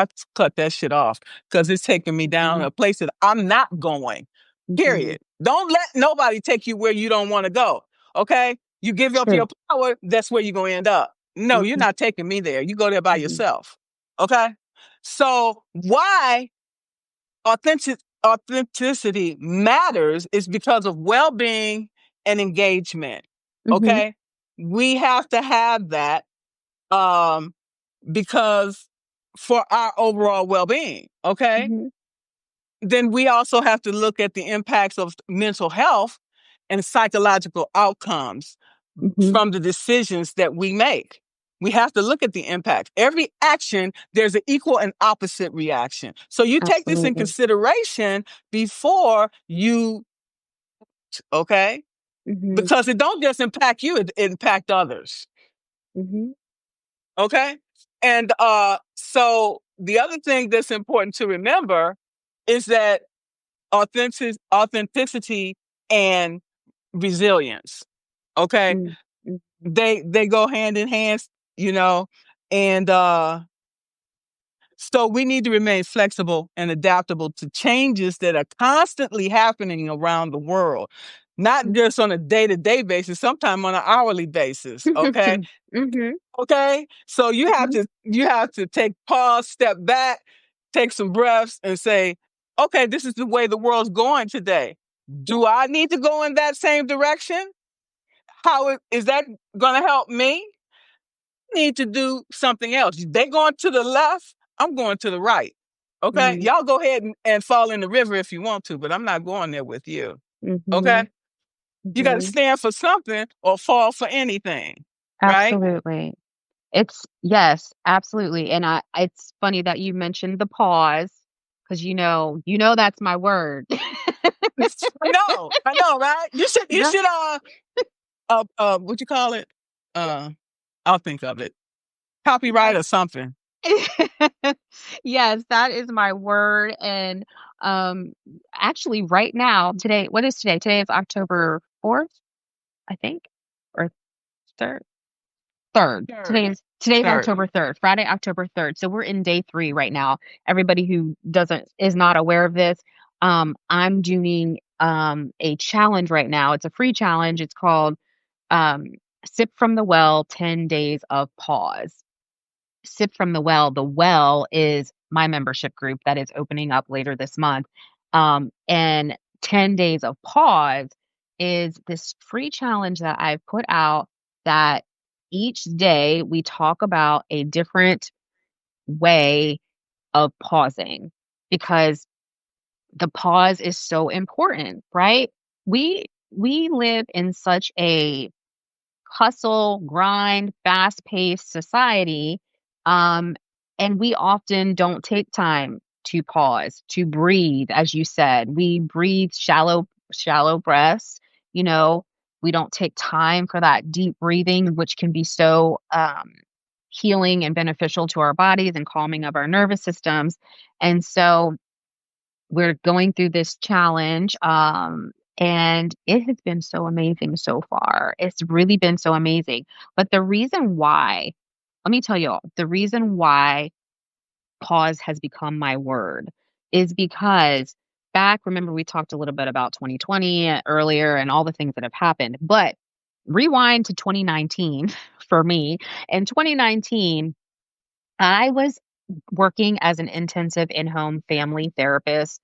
that shit off because it's taking me down Mhm. a place that I'm not going. Mhm. Period. Don't let nobody take you where you don't want to go. Okay, you give up your True. power, that's where you're gonna end up. No, you're Mhm. not taking me there. You go there by Mhm. yourself. Okay, so why authenticity matters is because of well-being and engagement. Mhm. Okay, we have to have that, um because for our overall well-being. Okay, Mhm. then we also have to look at the impacts of mental health and psychological outcomes Mhm. from the decisions that we make. We have to look at the impact. Every action, there's an equal and opposite reaction. So you take this in Absolutely. consideration before you, okay? Mhm. Because it don't just impact you, it impact others. Mhm. Okay? And so the other thing that's important to remember is that authenticity and resilience. Okay? Mm. Mm. They go hand in hand, you know, and so we need to remain flexible and adaptable to changes that are constantly happening around the world, not just on a day-to-day basis, sometimes on an hourly basis. Okay. Mhm. Mhm. Okay. So you have to take pause, step back, take some breaths, and say, okay, this is the way the world's going today. Do I need to go in that same direction? Is that going to help me? Need to do something else. They going to the left, I'm going to the right. Okay? Mm. Y'all go ahead and fall in the river if you want to, but I'm not going there with you. Okay? Mhm. You got to Mhm. stand for something or fall for anything. Right? Absolutely. It's yes, absolutely, and it's funny that you mentioned the pause, because that's my word. I know, right? You No. should what you call it? Uh I'll think of it. Copyright Yes. or something. Yes, that is my word, and, um, actually right now, today what is today? Today is October 4th, I think, or 3rd? 3rd. Third. Today's Third. October 3rd, Friday, October 3rd, so we're in day 3 right now. Everybody who doesn't is not aware of this, I'm doing, a challenge right now. It's a free challenge. It's called, um, Sip from the Well, 10 Days of Pause. Sip from the Well. The Well is my membership group that is opening up later this month. And 10 Days of Pause is this free challenge that I've put out that each day we talk about a different way of pausing because the pause is so important, right? We live in such a hustle, grind, fast-paced society, um, and we often don't take time to pause, to breathe, as you said. We breathe shallow breaths, you know, we don't take time for that deep breathing, which can be so, healing and beneficial to our bodies and calming of our nervous systems, and so we're going through this challenge, and it has been so amazing so far. It's really been so amazing. But the reason why, let me tell you all, the reason why pause has become my word is because remember, we talked a little bit about 2020 earlier and all the things that have happened, but rewind to 2019 for me. In 2019, I was working as an intensive in-home family therapist,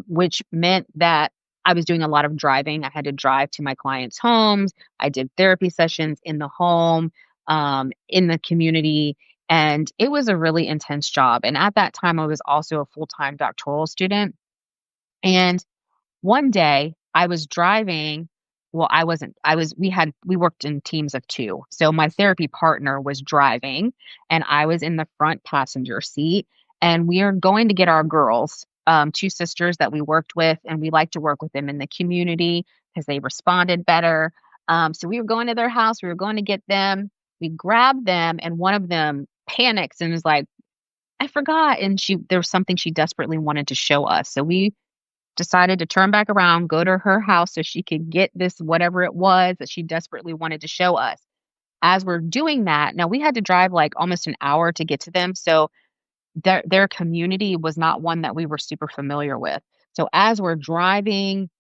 which meant that I was doing a lot of driving. I had to drive to my clients' homes. I did therapy sessions in the home, in the community, and it was a really intense job. And at that time, I was also a full-time doctoral student. And one day, I was driving well, I wasn't. We worked in teams of 2. So my therapy partner was driving, and I was in the front passenger seat, and we are going to get our girls, 2 sisters that we worked with, and we like to work with them in the community because they responded better. So we were going to their house, we were going to get them. We grabbed them, and one of them panics and is like, "I forgot," and there was something she desperately wanted to show us. So we decided to turn back around, go to her house so she could get this whatever it was that she desperately wanted to show us. As we're doing that, now we had to drive like almost an hour to get to them, so their community was not one that we were super familiar with. So as we're driving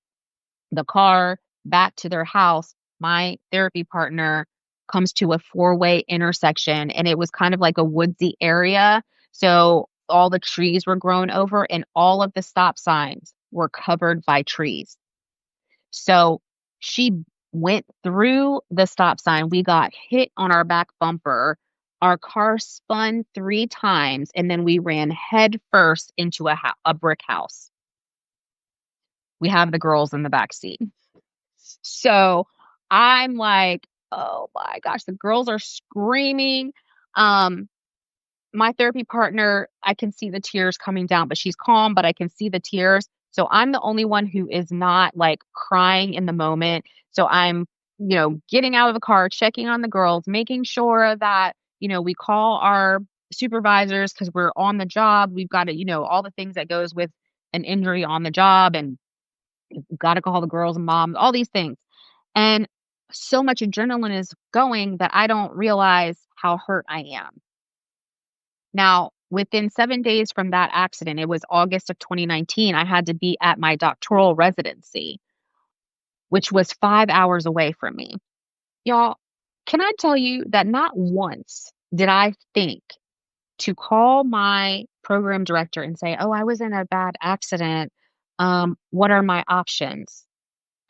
the car back to their house, my therapy partner comes to a four-way intersection, and it was kind of like a woodsy area. So all the trees were grown over, and all of the stop signs were covered by trees. So she went through the stop sign. We got hit on our back bumper. Our car spun 3 times, and then we ran head first into a brick house. We have the girls in the back seat. So I'm like, "Oh my gosh," the girls are screaming. Um, my therapy partner, I can see the tears coming down, but she's calm, but I can see the tears. So I'm the only one who is not like crying in the moment. So I'm, getting out of the car, checking on the girls, making sure that, we call our supervisors because we're on the job. We've got to, all the things that goes with an injury on the job, and we've got to call the girls and moms, all these things. And so much adrenaline is going that I don't realize how hurt I am. Now, within 7 days from that accident, it was August of 2019, I had to be at my doctoral residency, which was 5 hours away from me. Y'all, can I tell you that not once did I think to call my program director and say, "Oh, I was in a bad accident. What are my options?"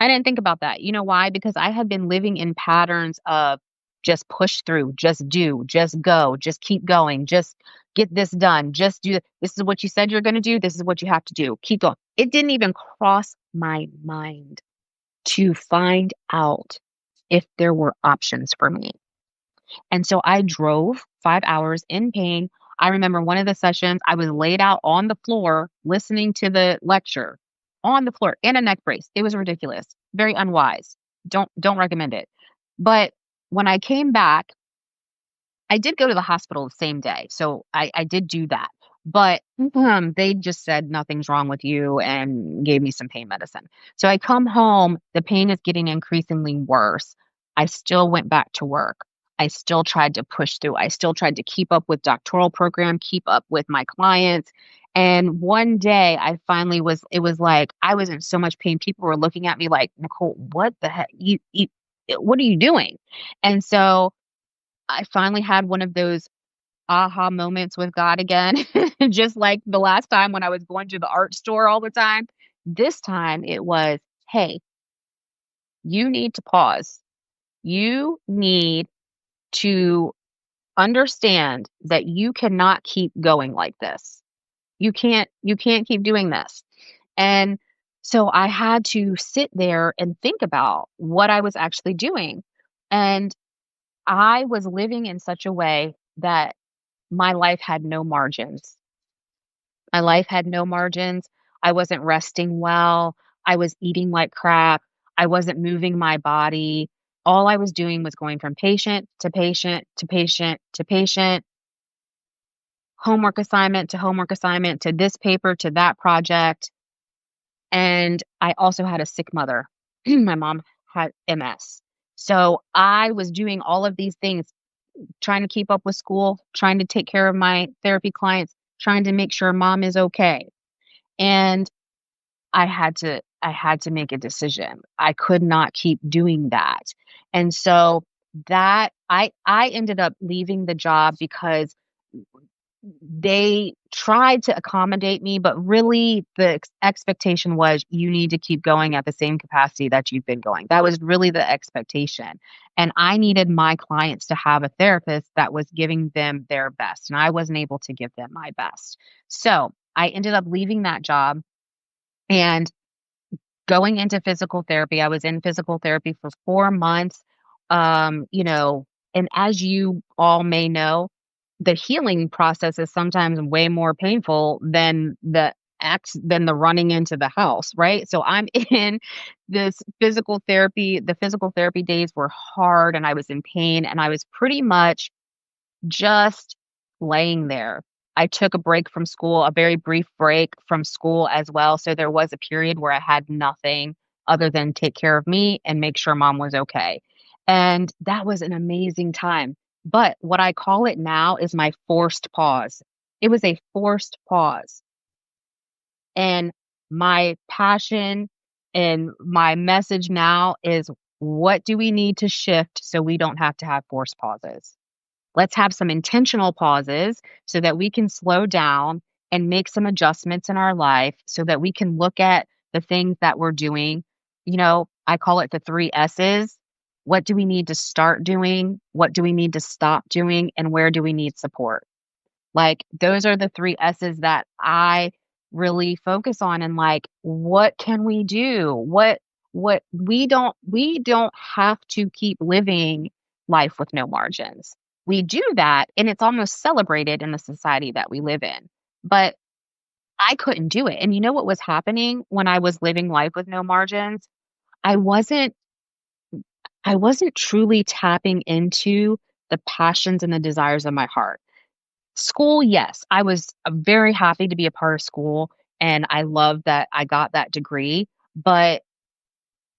I didn't think about that. You know why? Because I had been living in patterns of just push through, just do, just go, just keep going, just get this done, just do this is what you said you're going to do. This is what you have to do. Keep going. It didn't even cross my mind to find out if there were options for me. And so I drove 5 hours in pain. I remember one of the sessions, I was laid out on the floor listening to the lecture on the floor in a neck brace. It was ridiculous. Very unwise. Don't recommend it. But when I came back, I did go to the hospital the same day. So I did do that. But they just said nothing's wrong with you and gave me some pain medicine. So I come home, the pain is getting increasingly worse. I still went back to work. I still tried to push through. I still tried to keep up with doctoral program, keep up with my clients. And one day I finally it was like I was in so much pain. People were looking at me like, "Nicole, what the heck? What are you doing?" And so I finally had one of those aha moments with God again, just like the last time when I was going to the art store all the time. This time it was, "Hey, you need to pause. You need to understand that you cannot keep going like this. You can't keep doing this." And so I had to sit there and think about what I was actually doing. And I was living in such a way that my life had no margins. My life had no margins. I wasn't resting well. I was eating like crap. I wasn't moving my body. All I was doing was going from patient to patient to patient to patient, homework assignment to this paper to that project. And I also had a sick mother. My mom had MS. So I was doing all of these things, trying to keep up with school, trying to take care of my therapy clients, trying to make sure mom is okay. And I had to make a decision. I could not keep doing that. And so that I ended up leaving the job because they tried to accommodate me, but really the expectation was you need to keep going at the same capacity that you've been going. That was really the expectation. And I needed my clients to have a therapist that was giving them their best, and I wasn't able to give them my best. So I ended up leaving that job and going into physical therapy. I was in physical therapy for 4 months. And as you all may know, the healing process is sometimes way more painful than the running into the house, right? So I'm in this physical therapy. The physical therapy days were hard and I was in pain and I was pretty much just laying there. I took a break from school, a very brief break from school as well. So there was a period where I had nothing other than take care of me and make sure mom was okay. And that was an amazing time. But what I call it now is my forced pause. It was a forced pause. And my passion and my message now is, what do we need to shift so we don't have to have forced pauses? Let's have some intentional pauses so that we can slow down and make some adjustments in our life so that we can look at the things that we're doing. I call it the three S's. What do we need to start doing? What do we need to stop doing? And where do we need support? Like, those are the three S's that I really focus on, and, like, what can we do? What we don't have to keep living life with no margins. We do that, and it's almost celebrated in the society that we live in. But I couldn't do it. And you know what was happening when I was living life with no margins? I wasn't I wasn't truly tapping into the passions and the desires of my heart. School, yes. I was very happy to be a part of school, and I love that I got that degree, but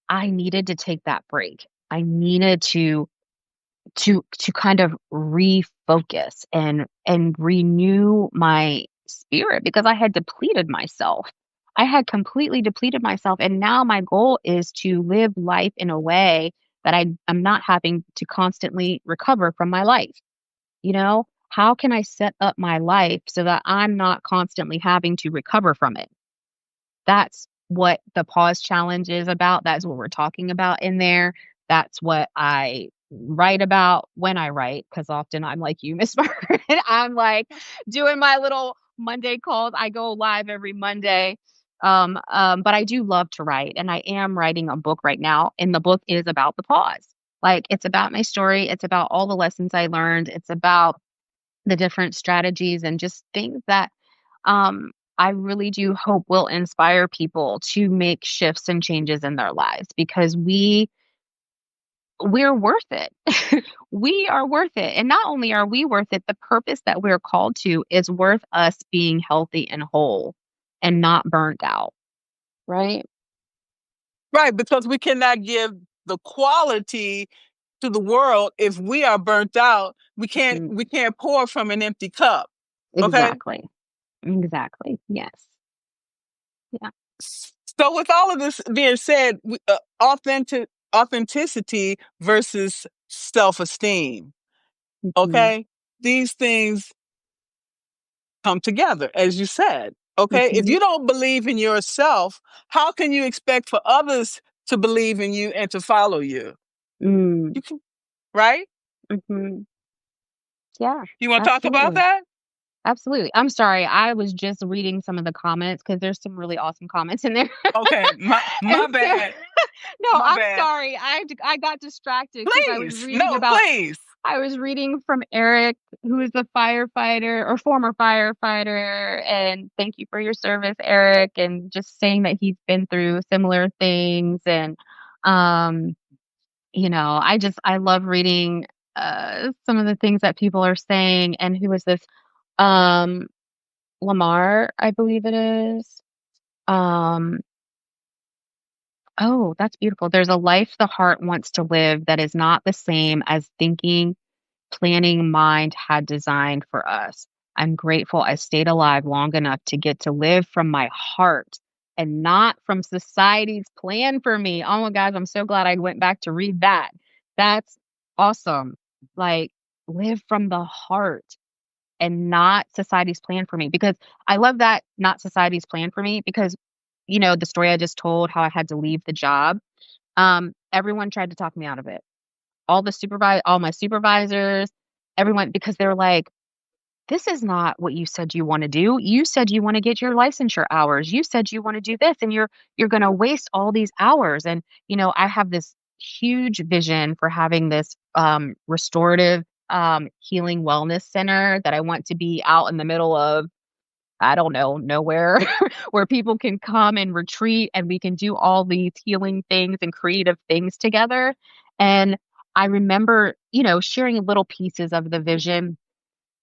I needed to take that break. I needed to kind of refocus and renew my spirit because I had depleted myself. I had completely depleted myself, and now my goal is to live life in a way that I'm not having to constantly recover from my life. How can I set up my life so that I'm not constantly having to recover from it? That's what the pause challenge is about. That's what we're talking about in there. That's what I write about when I write, because often I'm like you, Miss Margaret. I'm like doing my little Monday calls. I go live every Monday. But I do love to write, and I am writing a book right now, and the book is about the pause. Like, it's about my story. It's about all the lessons I learned. It's about the different strategies and just things that I really do hope will inspire people to make shifts and changes in their lives because we're worth it. We are worth it. And not only are we worth it, the purpose that we're called to is worth us being healthy and whole and not burnt out, right? Right, because we cannot give the quality to the world if we are burnt out. We can't Mhm. we can't pour from an empty cup. Okay? Exactly. Exactly. Yes. Yeah. So with all of this being said, authenticity versus self-esteem. Mhm. Okay? These things come together, as you said. Okay? If Mhm. you don't believe in yourself, how can you expect for others to believe in you and to follow you? Mm. You can, right? Mhm. Yeah. You want to talk about Absolutely. that? Absolutely. I'm sorry. I was just reading some of the comments because there's some really awesome comments in there. Okay, And my so bad. no, My I'm bad. sorry. I got distracted because Please. No, please. I was reading from Eric, who is a firefighter or former firefighter, and thank you for your service, Eric, and just saying that he's been through similar things. And um, I love reading some of the things that people are saying. And who is this? Um Lamar, I believe it is. Um, oh, that's beautiful. There's a life the heart wants to live that is not the same as thinking, planning mind had designed for us. I'm grateful I stayed alive long enough to get to live from my heart and not from society's plan for me. Oh my gosh, I'm so glad I went back to read that. That's awesome. Like, live from the heart and not society's plan for me, because I love that, not society's plan for me, because the story I just told, how I had to leave the job. Everyone tried to talk me out of it. All my supervisors, everyone, because they're like, this is not what you said you want to do. You said you want to get your licensure hours. You said you want to do this, and you're going to waste all these hours. And I have this huge vision for having this restorative healing wellness center that I want to be out in the middle of, I don't know, nowhere, where people can come and retreat and we can do all these healing things and creative things together. And I remember, sharing little pieces of the vision,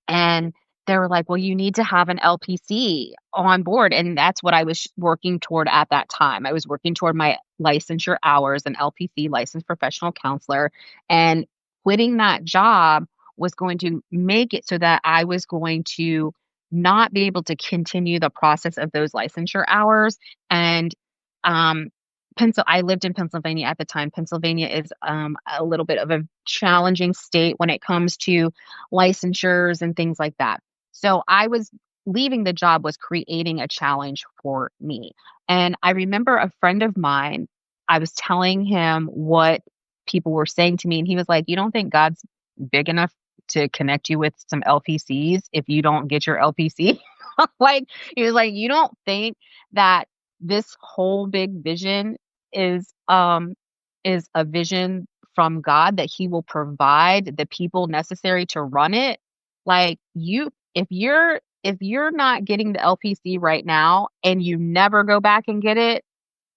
and they were like, "Well, you need to have an LPC on board," and that's what I was working toward at that time. I was working toward my licensure hours, an LPC, licensed professional counselor, and quitting that job was going to make it so that I was going to not be able to continue the process of those licensure hours, and, um, I lived in Pennsylvania at the time. Pennsylvania is, a little bit of a challenging state when it comes to licensures and things like that. So I was leaving the job was creating a challenge for me. And I remember a friend of mine, I was telling him what people were saying to me, and he was like, "You don't think God's big enough to connect you with some LPCs if you don't get your LPC?" Like, he was like, "You don't think that this whole big vision is, um, is a vision from God that he will provide the people necessary to run it? Like, if you're not getting the LPC right now and you never go back and get it,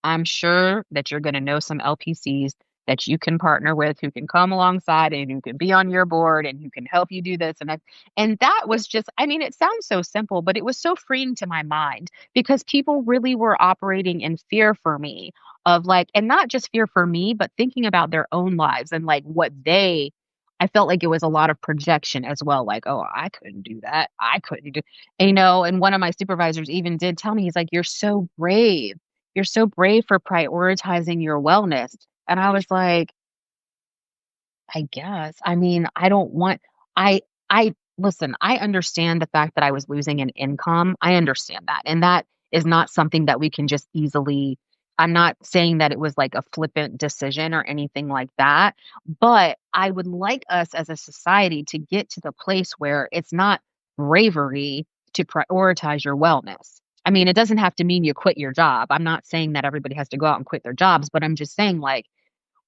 I'm sure that you're gonna know some LPCs that you can partner with who can come alongside and who can be on your board and who can help you do this and that." And that was just, I mean, it sounds so simple, but it was so freeing to my mind because people really were operating in fear for me of like, and not just fear for me, but thinking about their own lives and like what they, I felt like it was a lot of projection as well. Like, oh, I couldn't do that. I couldn't do, and one of my supervisors even did tell me, he's like, you're so brave for prioritizing your wellness. And I was like, I guess. I mean, I don't want I listen, I understand the fact that I was losing an income. I understand that. And that is not something that we can just easily, I'm not saying that it was like a flippant decision or anything like that, but I would like us as a society to get to the place where it's not bravery to prioritize your wellness. I mean, it doesn't have to mean you quit your job. I'm not saying that everybody has to go out and quit their jobs, but I'm just saying like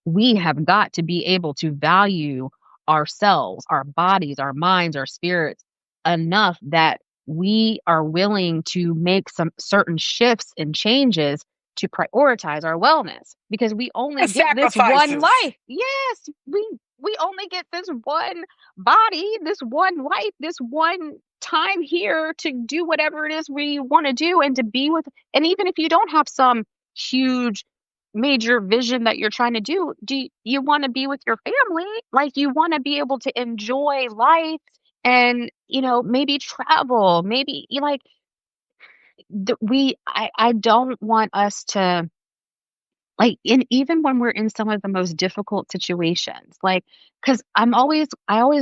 we have got to be able to value ourselves, our bodies, our minds, our spirits enough that we are willing to make some certain shifts and changes to prioritize our wellness because we only And get this one sacrifices. life. Yes, we only get this one body, this one life, this one time here to do whatever it is we want to do and to be with, and even if you don't have some huge major vision that you're trying to do you want to be with your family? Like you want to be able to enjoy life and, maybe travel, maybe you like I don't want us to like, and even when we're in some of the most difficult situations, like, because I always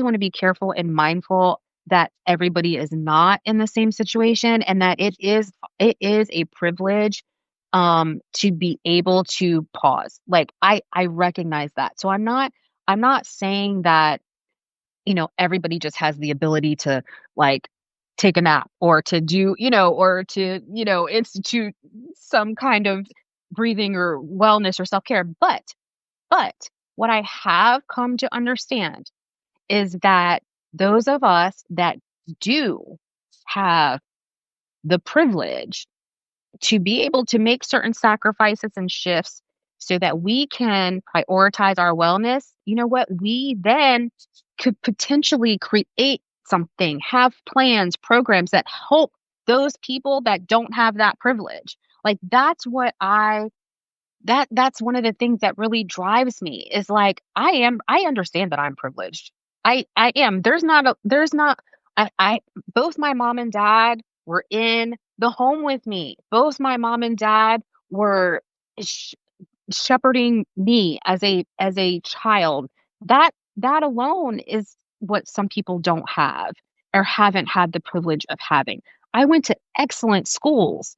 want to be careful and mindful that everybody is not in the same situation and that it is a privilege to be able to pause. Like I recognize that. So I'm not saying that everybody just has the ability to like take a nap or to do, or to, institute some kind of breathing or wellness or self-care. But what I have come to understand is that those of us that do have the privilege to be able to make certain sacrifices and shifts so that we can prioritize our wellness, you know what? We then could potentially create something, have plans, programs that help those people that don't have that privilege. Like that's one of the things that really drives me is like I understand that I'm privileged. I am. There's not I both my mom and dad were in the home with me. Both my mom and dad were sh- shepherding me as a child. That alone is what some people don't have or haven't had the privilege of having. I went to excellent schools.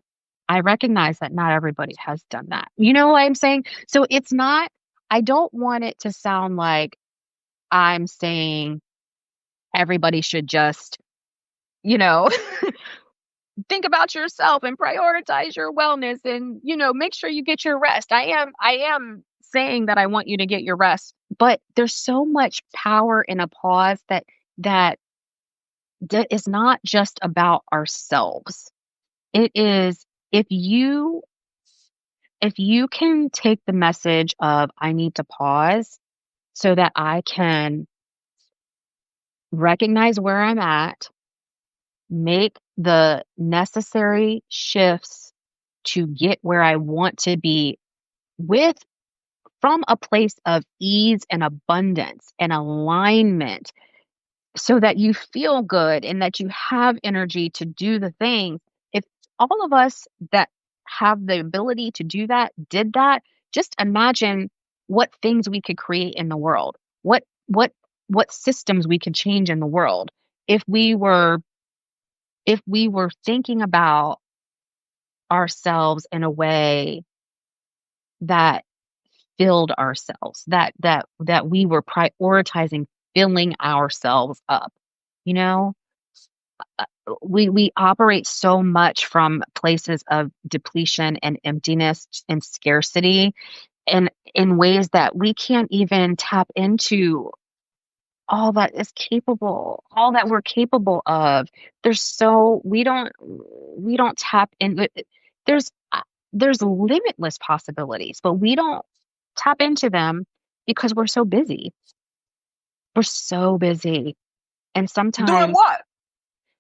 I recognize that not everybody has done that. You know what I'm saying? So it's not, I don't want it to sound like I'm saying everybody should just, you know, think about yourself and prioritize your wellness and, make sure you get your rest. I am saying that I want you to get your rest, but there's so much power in a pause that that is not just about ourselves. It is if you if you can take the message of I need to pause so that I can recognize where I'm at, make the necessary shifts to get where I want to be with from a place of ease and abundance and alignment so that you feel good and that you have energy to do the things. If all of us that have the ability to do that did that, just imagine what things we could create in the world. What systems we could change in the world if we were thinking about ourselves in a way that filled ourselves, that we were prioritizing filling ourselves up, you know? We operate so much from places of depletion and emptiness and scarcity and in ways that we can't even tap into all that we're capable of. There's so we don't tap in. There's there's limitless possibilities, but we don't tap into them because we're so busy. We're so busy. And Doing sometimes what?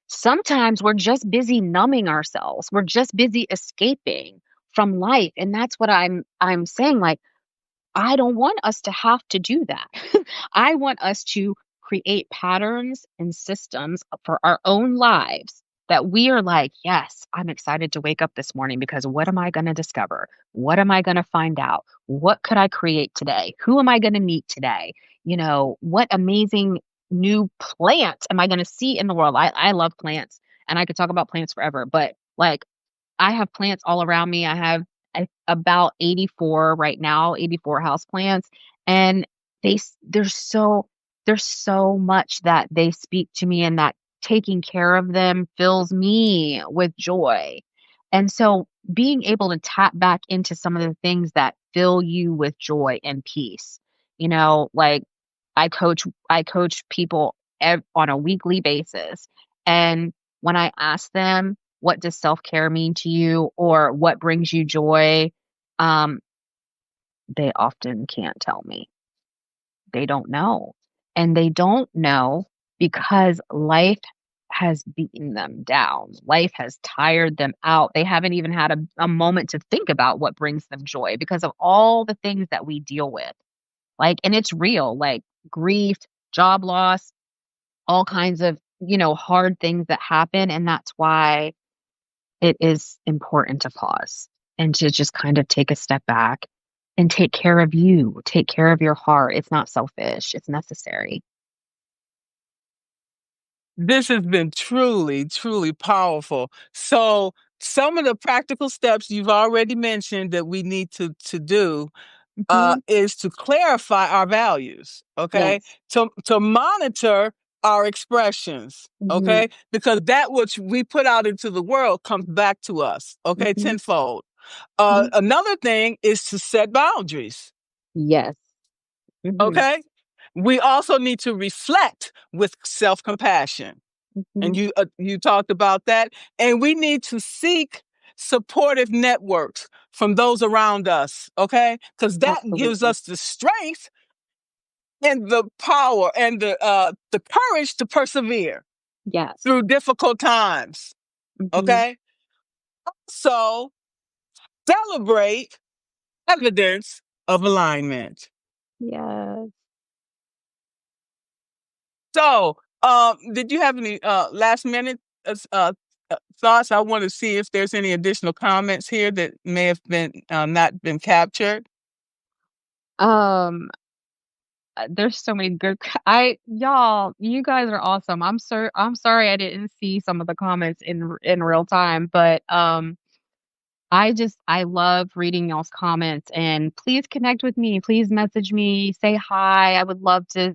sometimes we're just busy numbing ourselves. We're just busy escaping from life. And that's what I'm saying, like, I don't want us to have to do that. I want us to create patterns and systems for our own lives that we are like, yes, I'm excited to wake up this morning because what am I going to discover? What am I going to find out? What could I create today? Who am I going to meet today? What amazing new plant am I going to see in the world? I love plants and I could talk about plants forever, but like, I have plants all around me. I have about 84 right now, 84 houseplants, and there's so much that they speak to me, and that taking care of them fills me with joy. And so being able to tap back into some of the things that fill you with joy and peace. Like I coach people on a weekly basis, and when I ask them, what does self-care mean to you or what brings you joy? Um, they often can't tell me. They don't know. And they don't know because life has beaten them down. Life has tired them out. They haven't even had a moment to think about what brings them joy because of all the things that we deal with. Like, and it's real, like grief, job loss, all kinds of, hard things that happen. And that's why it is important to pause and to just kind of take a step back and take care of you, take care of your heart. It's not selfish, it's necessary. This has been truly, truly powerful. So, some of the practical steps you've already mentioned that we need to do Mhm. is to clarify our values, okay? Yes. To monitor our expressions, Mhm. okay? Because that which we put out into the world comes back to us, okay, Mhm. tenfold. Mhm. Another thing is to set boundaries, Yes. Mhm. okay? We also need to reflect with self compassion. And Mhm. you talked about that. And we need to seek supportive networks from those around us, okay? Because that gives Absolutely. us the strength and the power and the courage to persevere Yes. through difficult times, Mhm. okay? So celebrate evidence of alignment. Yes. So, did you have any last minute thoughts? I want to see if there's any additional comments here that may have been not been captured. Um, there's so many good I y'all, you guys are awesome. I'm sorry I didn't see some of the comments in real time, but I love reading y'all's comments, and please connect with me. Please message me, say hi. I would love to,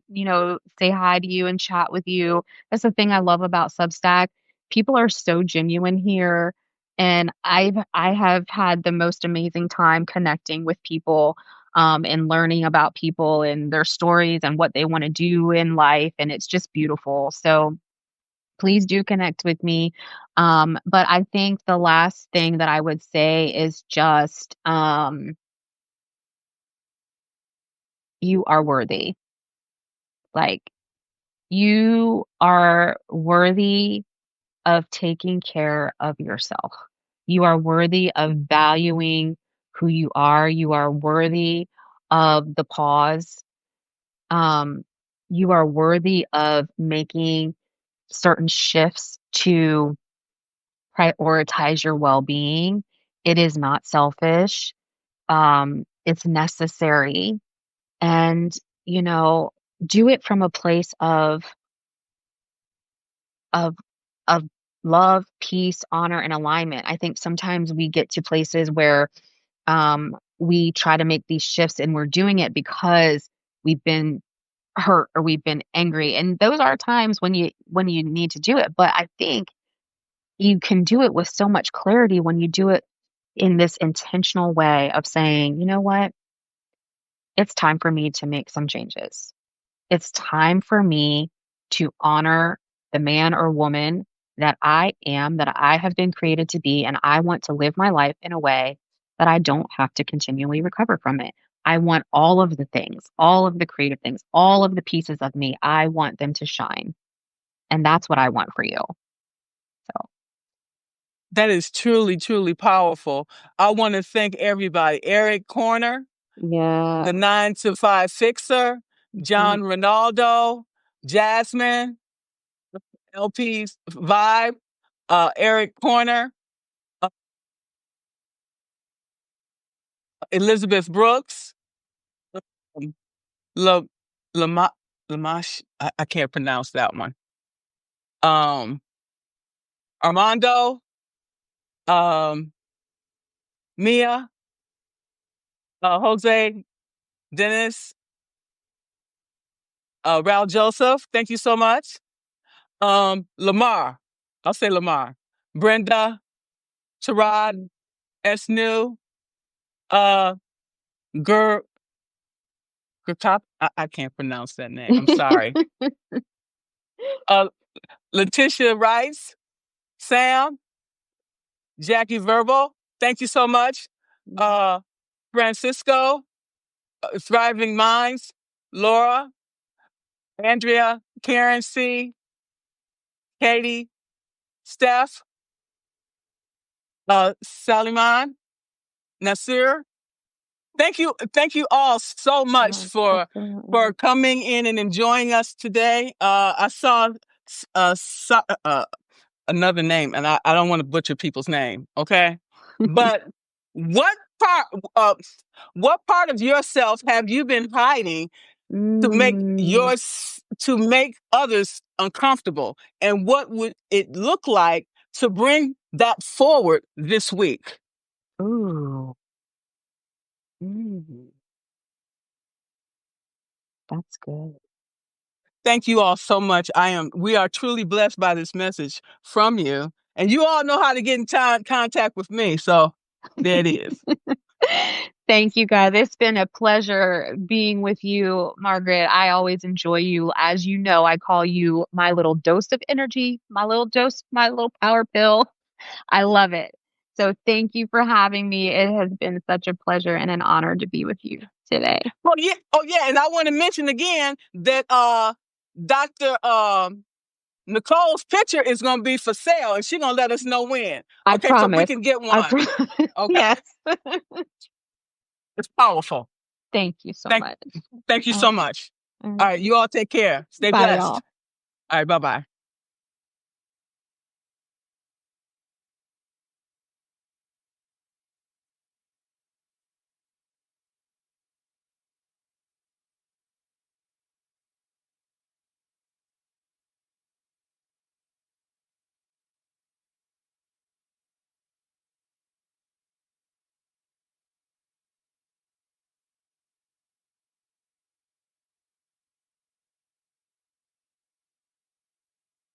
say hi to you and chat with you. That's the thing I love about Substack. People are so genuine here, and I have had the most amazing time connecting with people, and learning about people and their stories and what they want to do in life, and it's just beautiful. So please do connect with me. But I think the last thing that I would say is just, you are worthy. Like, you are worthy of taking care of yourself. You are worthy of valuing who you are. You are worthy of the pause. Um, you are worthy of making certain shifts to prioritize your well-being. It is not selfish. It's necessary. And, you know, do it from a place of of love, peace, honor, and alignment. I think sometimes we get to places where we try to make these shifts and we're doing it because we've been hurt or we've been angry. And those are times when you need to do it. But I think you can do it with so much clarity when you do it in this intentional way of saying, you know what? It's time for me to make some changes. It's time for me to honor the man or woman that I am, that I have been created to be, and I want to live my life in a way that I don't have to continually recover from it. I want all of the things, all of the creative things, all of the pieces of me. I want them to shine. And that's what I want for you. So, That is truly, truly powerful. I want to thank everybody. Eric Corner, yeah. the 9 to 5 Fixer, Mm. John Ronaldo, Jasmine, LP's Vibe, Eric Corner, uh, Elizabeth Brooks, um, La, Lama, Lamash, I can't pronounce that one. Um, Armando, um, Mia, Jose, Dennis, Raul Joseph. Thank you so much. Lamar, I'll say Lamar, Brenda, Sherrod, S. New, uh, Gur, Gurtop. I can't pronounce that name. I'm sorry. Uh, Letitia Rice, Sam, Jackie Verbal. Thank you so much. Uh, Francisco, Thriving Minds, Laura, Andrea, Karen C, Katie, Steph, Saliman, Nasir. Thank you all so much Yes, for absolutely. coming in and enjoying us today. I saw uh, so, uh, another name, and I don't want to butcher people's name. Okay, but what part uh, what part of yourself have you been hiding Mm. to make others uncomfortable, and what would it look like to bring that forward this week? Ooh. Mm. That's good. Thank you all so much. We are truly blessed by this message from you. And you all know how to get in contact with me. So there it is. Thank you, guys. It's been a pleasure being with you, Margaret. I always enjoy you. As you know, I call you my little dose of energy, my little dose, my little power pill. I love it. So thank you for having me. It has been such a pleasure and an honor to be with you today. Well, yeah. Oh, yeah. And I want to mention again that Dr. Nicole's picture is going to be for sale, and she's going to let us know when. I Okay, so we promise. can get I one. promise. Okay. Yes. It's powerful. Thank you so Thank, much. thank you All so much. right. All right. You all take care. Stay Bye, blessed. y'all. All right. Bye bye.